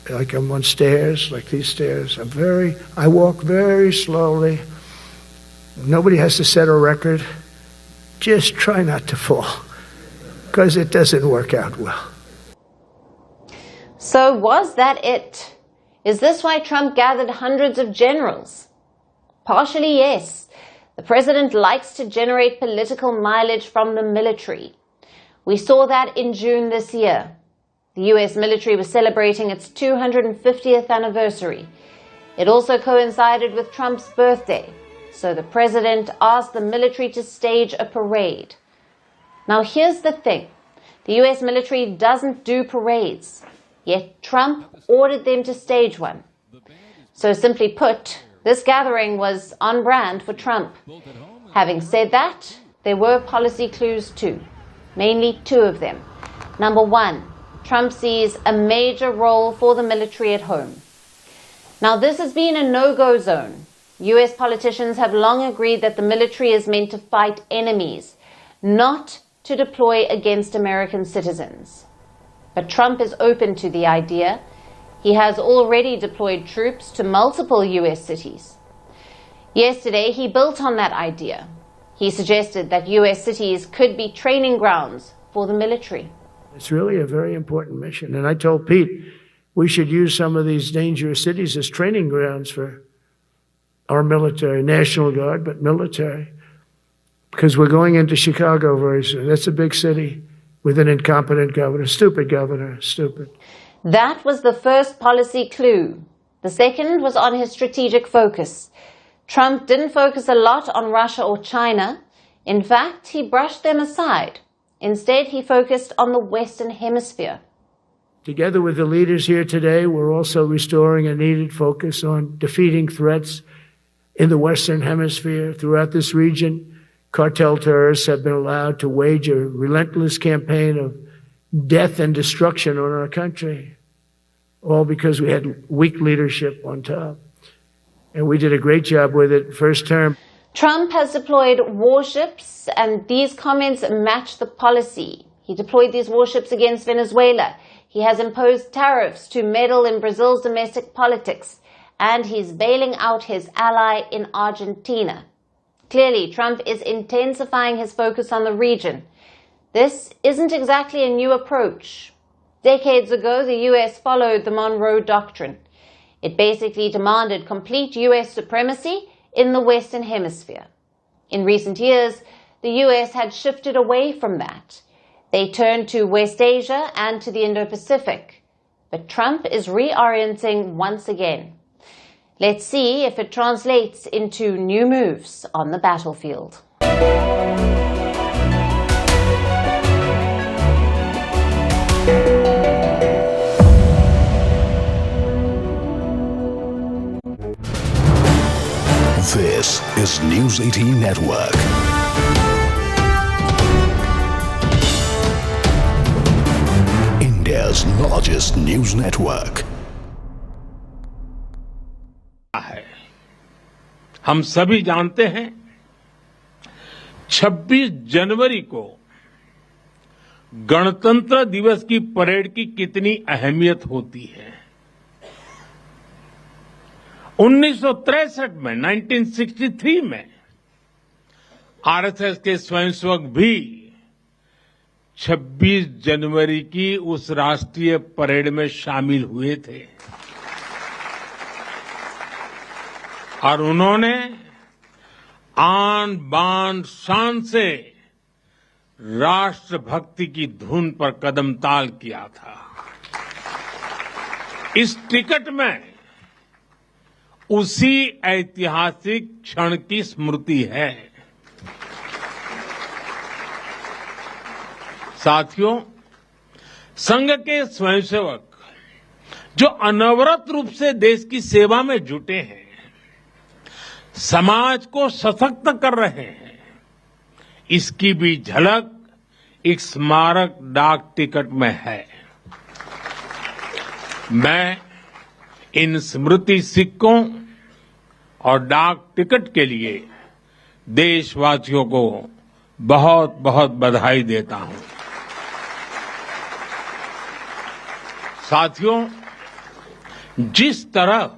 like I'm on stairs, like these stairs, I walk very slowly. Nobody has to set a record. Just try not to fall, because it doesn't work out well. So was that it? Is this why Trump gathered hundreds of generals? Partially, yes. The president likes to generate political mileage from the military. We saw that in June this year. The US military was celebrating its 250th anniversary. It also coincided with Trump's birthday, so the president asked the military to stage a parade. Now here's the thing. The US military doesn't do parades, yet Trump ordered them to stage one. So simply put, this gathering was on brand for Trump. Having said that, there were policy clues too. Mainly two of them. Number one, Trump sees a major role for the military at home. Now this has been a no-go zone. US politicians have long agreed that the military is meant to fight enemies, not to deploy against American citizens. But Trump is open to the idea. He has already deployed troops to multiple US cities. Yesterday, he built on that idea. He suggested that US cities could be training grounds for the military. It's really a very important mission. And I told Pete, we should use some of these dangerous cities as training grounds for our military, National Guard, but military. Because we're going into Chicago very soon. That's a big city with an incompetent governor, stupid. That was the first policy clue. The second was on his strategic focus. Trump didn't focus a lot on Russia or China. In fact, he brushed them aside. Instead, he focused on the Western Hemisphere. Together with the leaders here today, we're also restoring a needed focus on defeating threats in the Western Hemisphere. Throughout this region, cartel terrorists have been allowed to wage a relentless campaign of death and destruction on our country, all because we had weak leadership on top. And we did a great job with it first term. Trump has deployed warships, and these comments match the policy. He deployed these warships against Venezuela. He has imposed tariffs to meddle in Brazil's domestic politics, and he's bailing out his ally in Argentina. Clearly, Trump is intensifying his focus on the region. This isn't exactly a new approach. Decades ago, the US followed the Monroe Doctrine. It basically demanded complete US supremacy in the Western Hemisphere. In recent years, the US had shifted away from that. They turned to West Asia and to the Indo-Pacific. But Trump is reorienting once again. Let's see if it translates into new moves on the battlefield. This is News 18 Network. India's largest news network. हम सभी जानते हैं 26 जनवरी को गणतंत्र दिवस की parade की कितनी अहमियत होती है। 1963 में 1963 में आरएसएस के स्वयंसेवक भी 26 जनवरी की उस राष्ट्रीय परेड में शामिल हुए थे और उन्होंने आन बान शान से राष्ट्रभक्ति की धुन पर कदम ताल किया था। इस टिकट में उसी ऐतिहासिक क्षण की स्मृति है। साथियों, संघ के स्वयंसेवक जो अनवरत रूप से देश की सेवा में जुटे हैं, समाज को सशक्त कर रहे हैं, इसकी भी झलक एक स्मारक डाक टिकट में है। मैं इन स्मृति सिक्कों और डाक टिकट के लिए देशवासियों को बहुत बहुत बधाई देता हूं। साथियों, जिस तरह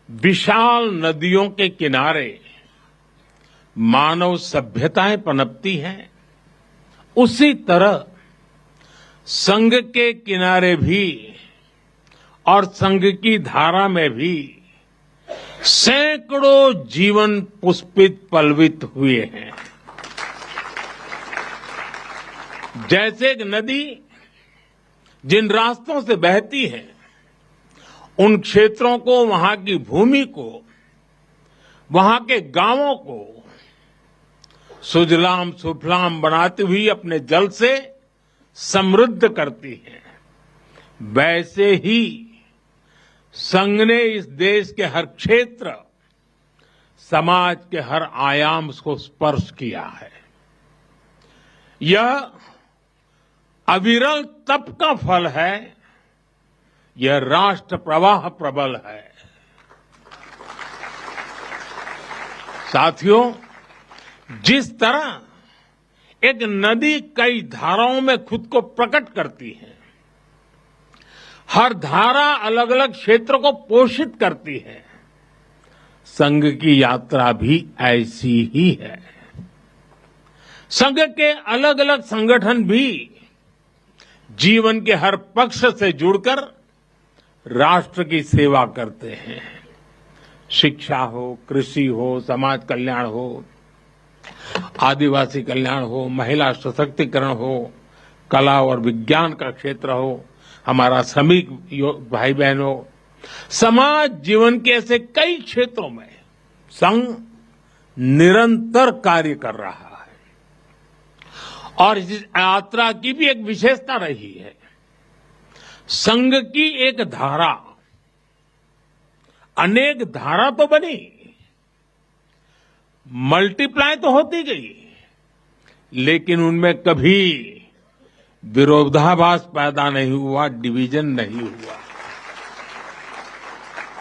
विशाल नदियों के किनारे मानव सभ्यताएं पनपती हैं, उसी तरह संघ के किनारे भी और संघ की धारा में भी सैकड़ों जीवन पुष्पित पल्वित हुए हैं। जैसे एक नदी जिन रास्तों से बहती है, उन क्षेत्रों को, वहां की भूमि को, वहां के गांवों को सुजलाम सुफलाम बनाती हुई अपने जल से समृद्ध करती है, वैसे ही संघ ने इस देश के हर क्षेत्र, समाज के हर आयाम को स्पर्श किया है। यह अविरल तप का फल है, यह राष्ट्र प्रवाह प्रबल है। साथियों, जिस तरह एक नदी कई धाराओं में खुद को प्रकट करती है। हर धारा अलग अलग क्षेत्र को पोषित करती है। संघ की यात्रा भी ऐसी ही है। संघ के अलग अलग संगठन भी जीवन के हर पक्ष से जुड़कर राष्ट्र की सेवा करते हैं। शिक्षा हो, कृषि हो, समाज कल्याण हो, आदिवासी कल्याण हो, महिला सशक्तिकरण हो, कला और विज्ञान का क्षेत्र हो, हमारा श्रमिक भाई बहन हो, समाज जीवन के ऐसे कई क्षेत्रों में संघ निरंतर कार्य कर रहा है। और इस यात्रा की भी एक विशेषता रही है। संघ की एक धारा अनेक धारा तो बनी, मल्टीप्लाई तो होती गई, लेकिन उनमें कभी विरोधाभास पैदा नहीं हुआ, डिवीजन नहीं हुआ,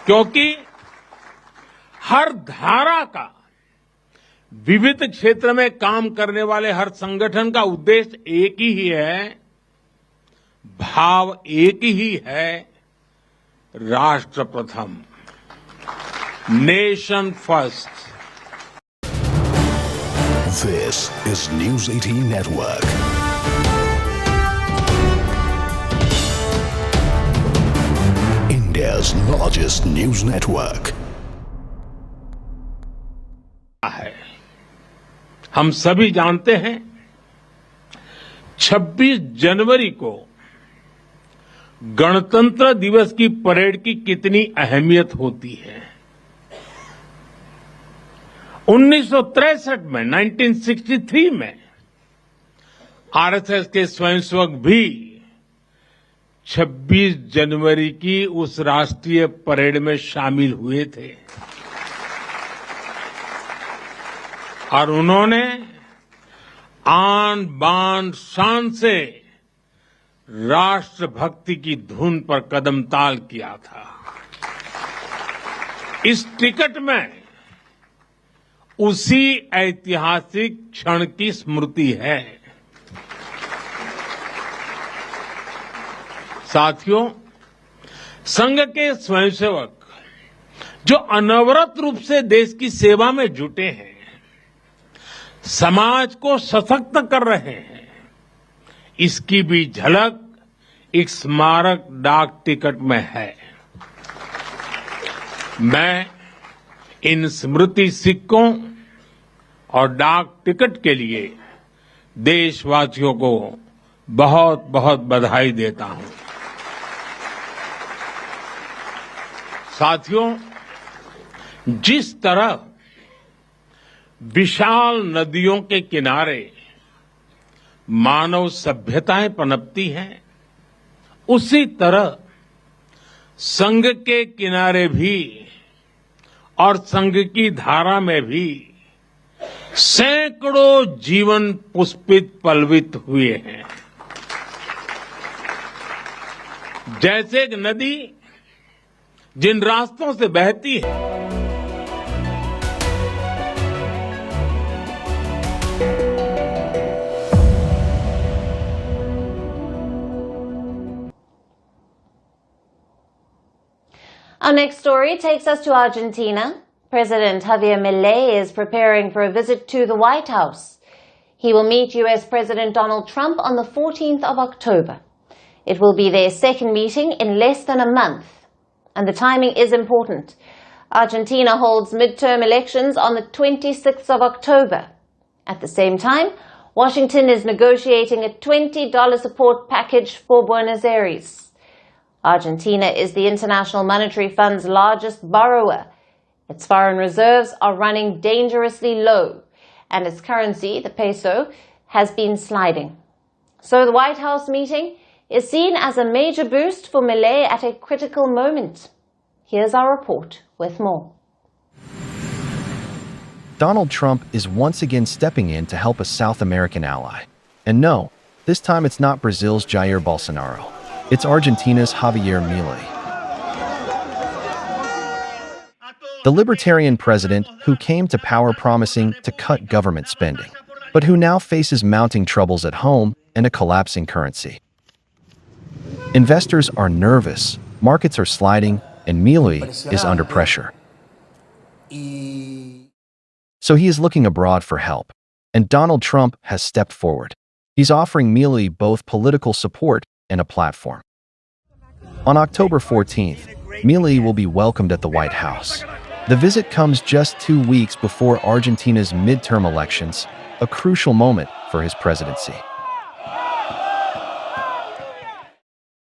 क्योंकि हर धारा का विविध क्षेत्र में काम करने वाले हर संगठन का उद्देश्य एक ही है, भाव एक ही है, राष्ट्र प्रथम, nation first. This is News 18 Network. India's largest news network. हम सभी जानते हैं 26 जनवरी को गणतंत्र दिवस की परेड की कितनी अहमियत होती है। 1963 में 1963 में आरएसएस के स्वयंसेवक भी 26 जनवरी की उस राष्ट्रीय परेड में शामिल हुए थे और उन्होंने आन बान शान से राष्ट्रभक्ति की धुन पर कदम ताल किया था। इस टिकट में उसी ऐतिहासिक क्षण की स्मृति है। साथियों, संघ के स्वयंसेवक जो अनवरत रूप से देश की सेवा में जुटे हैं, समाज को सशक्त कर रहे हैं, इसकी भी झलक एक स्मारक डाक टिकट में है। मैं इन स्मृति सिक्कों और डाक टिकट के लिए देशवासियों को बहुत बहुत बधाई देता हूं। साथियों, जिस तरह विशाल नदियों के किनारे मानव सभ्यताएं पनपती हैं, उसी तरह संघ के किनारे भी और संघ की धारा में भी सैकड़ों जीवन पुष्पित पल्वित हुए हैं। जैसे एक नदी जिन रास्तों से बहती है, Our next story takes us to Argentina. President Javier Milei is preparing for a visit to the White House. He will meet U.S. President Donald Trump on the 14th of October. It will be their second meeting in less than a month. And the timing is important. Argentina holds midterm elections on the 26th of October. At the same time, Washington is negotiating a $20 support package for Buenos Aires. Argentina is the International Monetary Fund's largest borrower. Its foreign reserves are running dangerously low, and its currency, the peso, has been sliding. So the White House meeting is seen as a major boost for Milei at a critical moment. Here's our report with more. Donald Trump is once again stepping in to help a South American ally. And no, this time it's not Brazil's Jair Bolsonaro. It's Argentina's Javier Milei. The libertarian president who came to power promising to cut government spending. but who now faces mounting troubles at home and a collapsing currency. Investors are nervous, markets are sliding, and Milley is under pressure. So he is looking abroad for help, and Donald Trump has stepped forward. He's offering Milley both political support and a platform. On October 14th, Milley will be welcomed at the White House. The visit comes just 2 weeks before Argentina's midterm elections, a crucial moment for his presidency.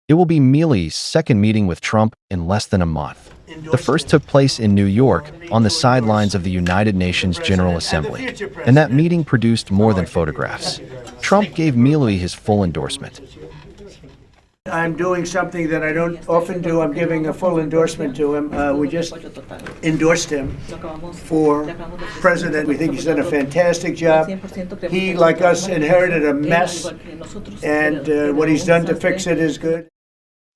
It will be Milley's second meeting with Trump in less than a month. The first took place in New York on the sidelines of the United Nations General Assembly, and that meeting produced more than photographs. Trump gave Milley his full endorsement. I'm doing something that I don't often do. I'm giving a full endorsement to him. We just endorsed him for president. We think he's done a fantastic job. He, like us, inherited a mess, and what he's done to fix it is good.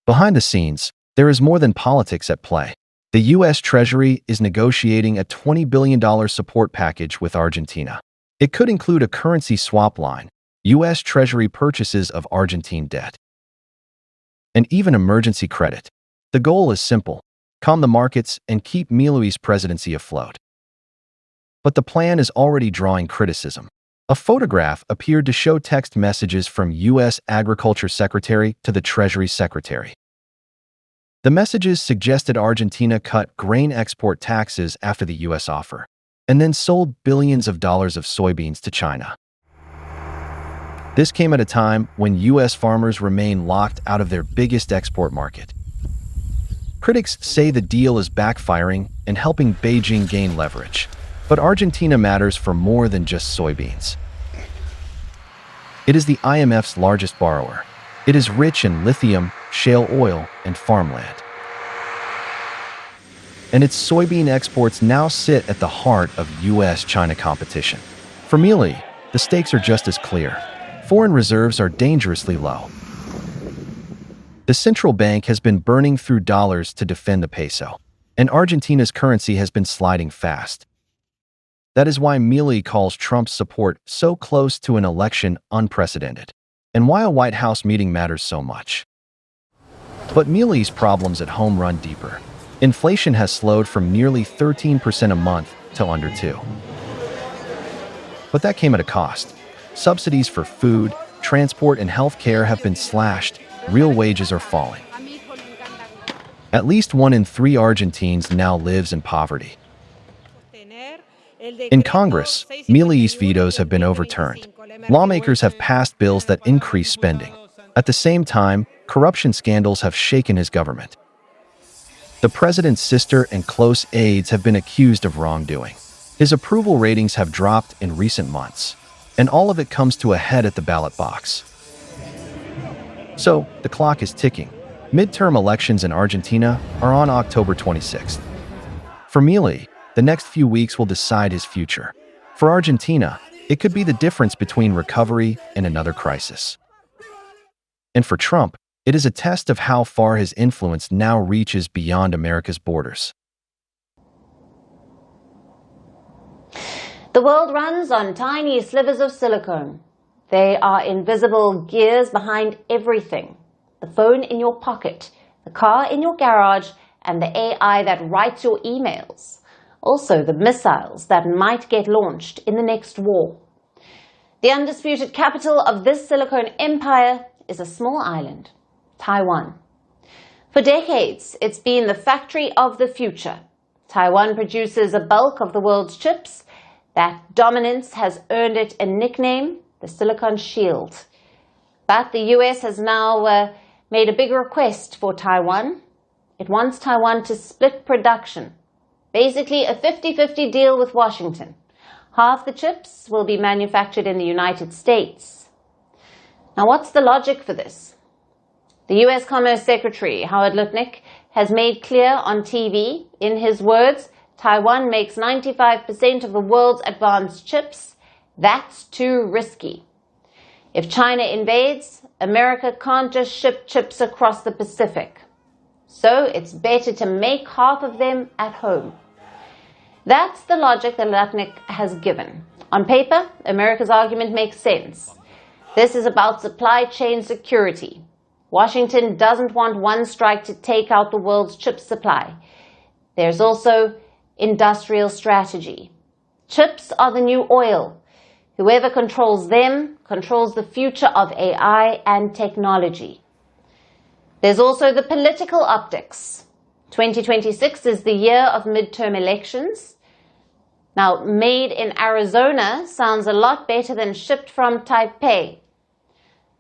Behind the scenes, there is more than politics at play. The U.S. Treasury is negotiating a $20 billion support package with Argentina. It could include a currency swap line, U.S. Treasury purchases of Argentine debt, and even emergency credit. The goal is simple: calm the markets and keep Milley's presidency afloat. But the plan is already drawing criticism. A photograph appeared to show text messages from U.S. Agriculture Secretary to the Treasury Secretary. The messages suggested Argentina cut grain export taxes after the U.S. offer, and then sold billions of dollars of soybeans to China. This came at a time when U.S. farmers remain locked out of their biggest export market. Critics say the deal is backfiring and helping Beijing gain leverage. But Argentina matters for more than just soybeans. It is the IMF's largest borrower. It is rich in lithium, shale oil, and farmland. And its soybean exports now sit at the heart of U.S.-China competition. For Milley, the stakes are just as clear. Foreign reserves are dangerously low. The central bank has been burning through dollars to defend the peso, and Argentina's currency has been sliding fast. That is why Milley calls Trump's support so close to an election unprecedented, and why a White House meeting matters so much. But Milley's problems at home run deeper. Inflation has slowed from nearly 13% a month to under 2%. But that came at a cost. Subsidies for food, transport, and health care have been slashed. Real wages are falling. At least 1 in 3 Argentines now lives in poverty. In Congress, Milley's vetoes have been overturned. Lawmakers have passed bills that increase spending. At the same time, corruption scandals have shaken his government. The president's sister and close aides have been accused of wrongdoing. His approval ratings have dropped in recent months, and all of it comes to a head at the ballot box. So, the clock is ticking. Midterm elections in Argentina are on October 26th. For Milley, the next few weeks will decide his future. For Argentina, it could be the difference between recovery and another crisis. And for Trump, it is a test of how far his influence now reaches beyond America's borders. The world runs on tiny slivers of silicone. They are invisible gears behind everything. The phone in your pocket, the car in your garage, and the AI that writes your emails. Also the missiles that might get launched in the next war. The undisputed capital of this silicone empire is a small island, Taiwan. For decades, it's been the factory of the future. Taiwan produces a bulk of the world's chips. That dominance has earned it a nickname, the Silicon Shield. But the US has now made a big request for Taiwan. It wants Taiwan to split production. Basically a 50-50 deal with Washington. Half the chips will be manufactured in the United States. Now what's the logic for this? The US Commerce Secretary, Howard Lutnick, has made clear on TV, in his words, Taiwan makes 95% of the world's advanced chips. That's too risky. If China invades, America can't just ship chips across the Pacific. So it's better to make half of them at home. That's the logic that Lutnick has given. On paper, America's argument makes sense. This is about supply chain security. Washington doesn't want one strike to take out the world's chip supply. There's also industrial strategy. Chips are the new oil. Whoever controls them controls the future of AI and technology. There's also the political optics. 2026 is the year of midterm elections. Now, made in Arizona sounds a lot better than shipped from Taipei.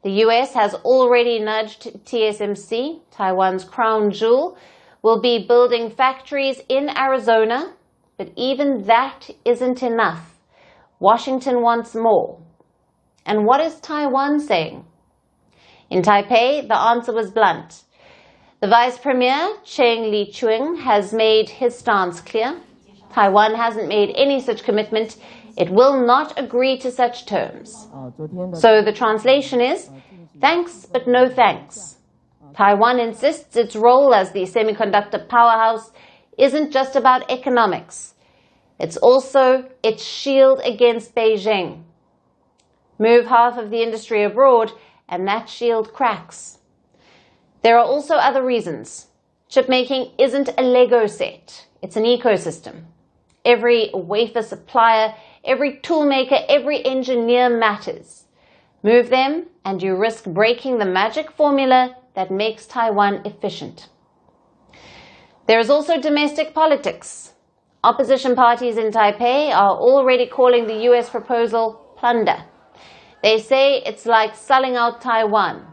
The US has already nudged TSMC, Taiwan's crown jewel, will be building factories in Arizona, but even that isn't enough. Washington wants more. And what is Taiwan saying? In Taipei, the answer was blunt. The Vice Premier, Cheng Li-Chuing, has made his stance clear. Taiwan hasn't made any such commitment. It will not agree to such terms. So the translation is, thanks, but no thanks. Taiwan insists its role as the semiconductor powerhouse isn't just about economics. It's also its shield against Beijing. Move half of the industry abroad, and that shield cracks. There are also other reasons. Chip making isn't a Lego set. It's an ecosystem. Every wafer supplier, every tool maker, every engineer matters. Move them, and you risk breaking the magic formula that makes Taiwan efficient. There is also domestic politics. Opposition parties in Taipei are already calling the US proposal plunder. They say it's like selling out Taiwan.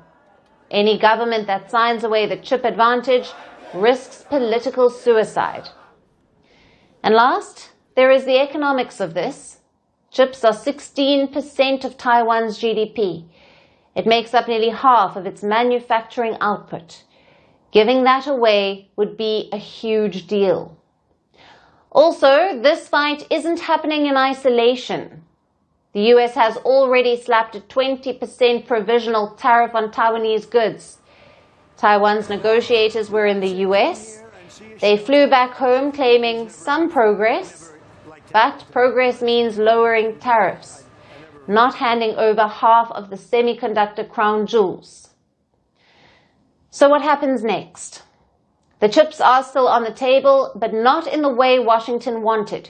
Any government that signs away the chip advantage risks political suicide. And last, there is the economics of this. Chips are 16% of Taiwan's GDP. It makes up nearly half of its manufacturing output. Giving that away would be a huge deal. Also, this fight isn't happening in isolation. The US has already slapped a 20% provisional tariff on Taiwanese goods. Taiwan's negotiators were in the US. They flew back home claiming some progress, but progress means lowering tariffs, not handing over half of the semiconductor crown jewels. So what happens next? The chips are still on the table, but not in the way Washington wanted.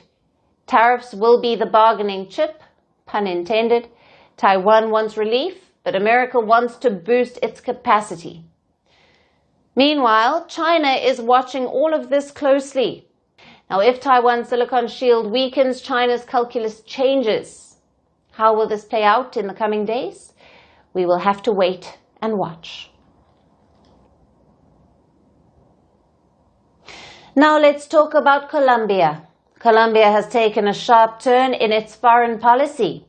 Tariffs will be the bargaining chip, pun intended. Taiwan wants relief, but America wants to boost its capacity. Meanwhile, China is watching all of this closely. Now, if Taiwan's silicon shield weakens, China's calculus changes. How will this play out in the coming days? We will have to wait and watch. Now let's talk about Colombia. Colombia has taken a sharp turn in its foreign policy.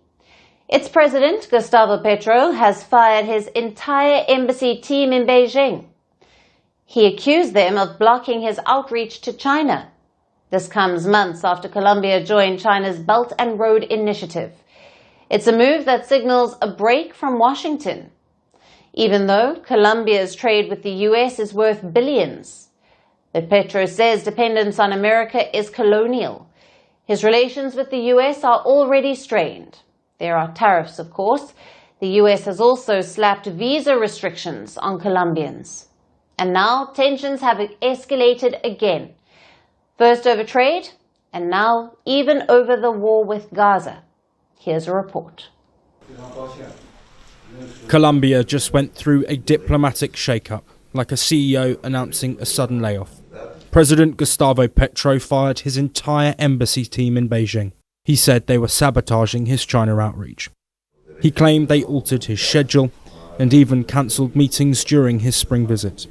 Its president, Gustavo Petro, has fired his entire embassy team in Beijing. He accused them of blocking his outreach to China. This comes months after Colombia joined China's Belt and Road Initiative. It's a move that signals a break from Washington. Even though Colombia's trade with the US is worth billions. But Petro says dependence on America is colonial. His relations with the US are already strained. There are tariffs, of course. The US has also slapped visa restrictions on Colombians. And now tensions have escalated again. First over trade, and now even over the war with Gaza. Here's a report. Colombia just went through a diplomatic shake-up, like a CEO announcing a sudden layoff. President Gustavo Petro fired his entire embassy team in Beijing. He said they were sabotaging his China outreach. He claimed they altered his schedule and even cancelled meetings during his spring visit.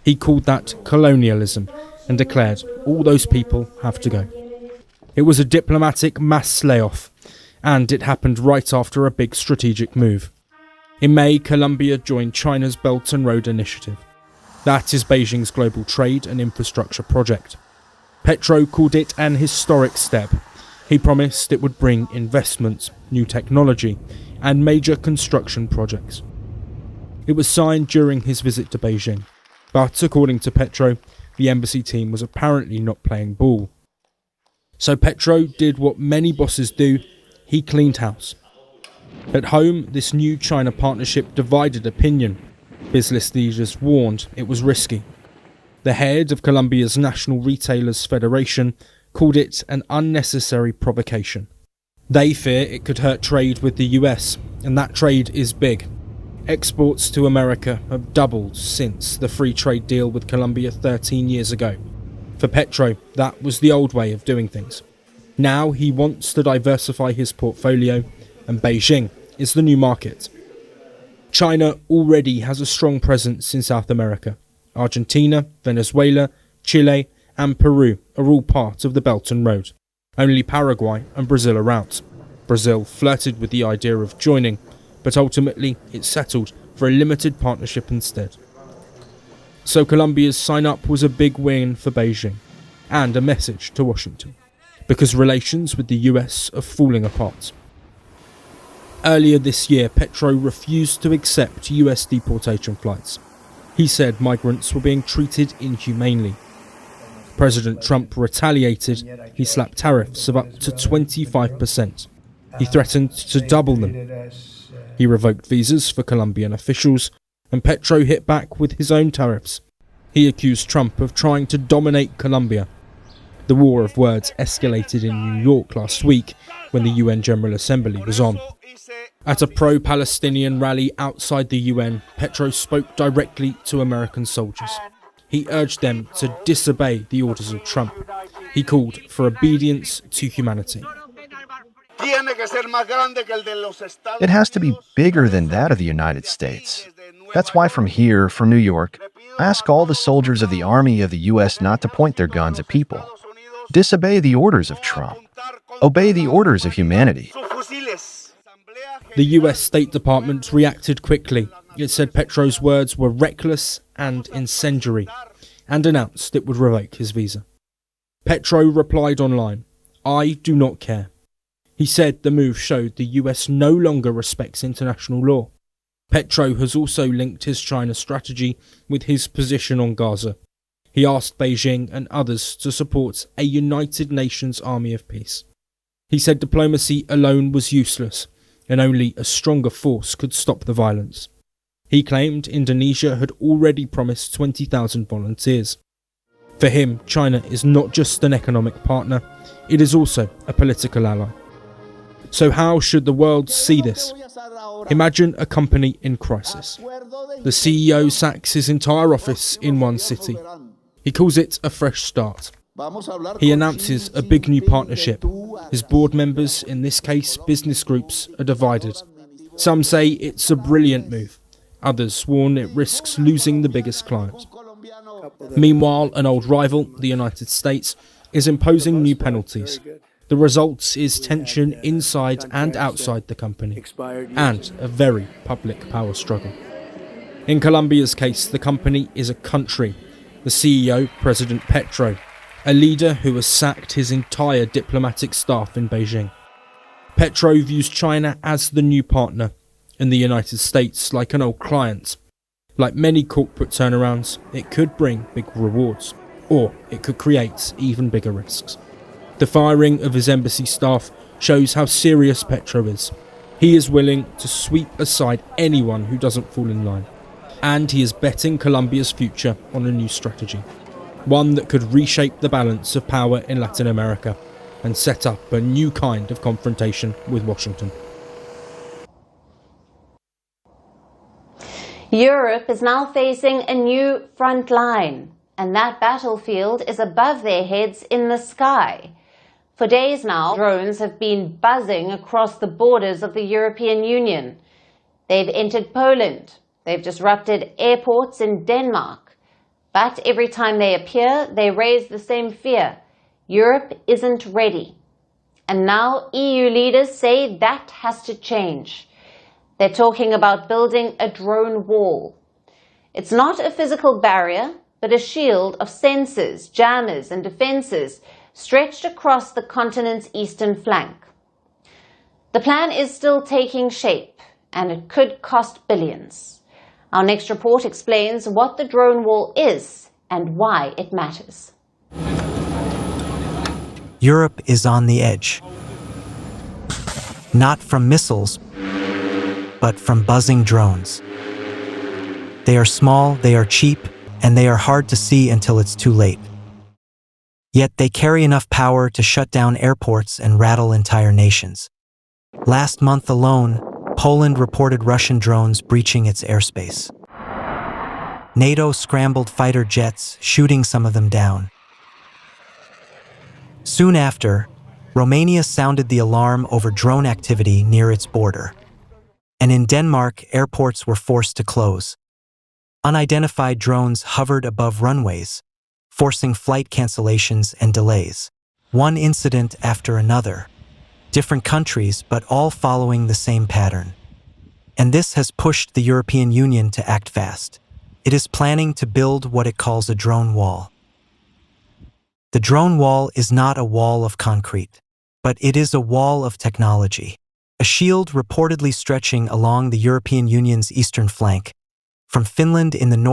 He called that colonialism and declared all those people have to go. It was a diplomatic mass layoff, and it happened right after a big strategic move. In May, Colombia joined China's Belt and Road Initiative. That is Beijing's global trade and infrastructure project. Petro called it an historic step. He promised it would bring investments, new technology, and major construction projects. It was signed during his visit to Beijing, but according to Petro, the embassy team was apparently not playing ball. So Petro did what many bosses do. he cleaned house. At home, this new China partnership divided opinion. Business leaders warned it was risky. The head of Colombia's National Retailers Federation called it an unnecessary provocation. They fear it could hurt trade with the US, and that trade is big. Exports to America have doubled since the free trade deal with Colombia 13 years ago. For Petro, that was the old way of doing things. Now he wants to diversify his portfolio, and Beijing is the new market. China already has a strong presence in South America. Argentina, Venezuela, Chile and Peru are all part of the Belt and Road. Only Paraguay and Brazil are out. Brazil flirted with the idea of joining, but ultimately it settled for a limited partnership instead. So Colombia's sign-up was a big win for Beijing, and a message to Washington, because relations with the US are falling apart. Earlier this year, Petro refused to accept US deportation flights. He said migrants were being treated inhumanely. President Trump retaliated. He slapped tariffs of up to 25%. He threatened to double them. He revoked visas for Colombian officials, and Petro hit back with his own tariffs. He accused Trump of trying to dominate Colombia. The war of words escalated in New York last week when the UN General Assembly was on. At a pro-Palestinian rally outside the UN, Petro spoke directly to American soldiers. He urged them to disobey the orders of Trump. He called for obedience to humanity. It has to be bigger than that of the United States. That's why from here, from New York, I ask all the soldiers of the Army of the U.S. not to point their guns at people. Disobey the orders of Trump. Obey the orders of humanity. The US State Department reacted quickly. It said Petro's words were reckless and incendiary, and announced it would revoke his visa. Petro replied online, "I do not care." He said the move showed the US no longer respects international law. Petro has also linked his China strategy with his position on Gaza. He asked Beijing and others to support a United Nations army of peace. He said diplomacy alone was useless, and only a stronger force could stop the violence. He claimed Indonesia had already promised 20,000 volunteers. For him, China is not just an economic partner, it is also a political ally. So how should the world see this? Imagine a company in crisis. The CEO sacks his entire office in one city. He calls it a fresh start. He announces a big new partnership. His board members, in this case business groups, are divided. Some say it's a brilliant move. Others warn it risks losing the biggest client. Meanwhile, an old rival, the United States, is imposing new penalties. The result is tension inside and outside the company, and a very public power struggle. In Colombia's case, the company is a country. The CEO, President Petro, a leader who has sacked his entire diplomatic staff in Beijing. Petro views China as the new partner, and the United States like an old client. Like many corporate turnarounds, it could bring big rewards, or it could create even bigger risks. The firing of his embassy staff shows how serious Petro is. He is willing to sweep aside anyone who doesn't fall in line, and he is betting Colombia's future on a new strategy. One that could reshape the balance of power in Latin America and set up a new kind of confrontation with Washington. Europe is now facing a new front line, and that battlefield is above their heads in the sky. For days now, drones have been buzzing across the borders of the European Union. They've entered Poland. They've disrupted airports in Denmark. But every time they appear, they raise the same fear. Europe isn't ready. And now EU leaders say that has to change. They're talking about building a drone wall. It's not a physical barrier, but a shield of sensors, jammers and defenses stretched across the continent's eastern flank. The plan is still taking shape, and it could cost billions. Our next report explains what the drone wall is and why it matters. Europe is on the edge. not from missiles, but from buzzing drones. They are small, they are cheap, and they are hard to see until it's too late. Yet they carry enough power to shut down airports and rattle entire nations. Last month alone, Poland reported Russian drones breaching its airspace. NATO scrambled fighter jets, shooting some of them down. Soon after, Romania sounded the alarm over drone activity near its border. And in Denmark, airports were forced to close. Unidentified drones hovered above runways, forcing flight cancellations and delays. One incident after another. Different countries, but all following the same pattern. And this has pushed the European Union to act fast. It is planning to build what it calls a drone wall. The drone wall is not a wall of concrete, but it is a wall of technology. A shield reportedly stretching along the European Union's eastern flank, from Finland in the north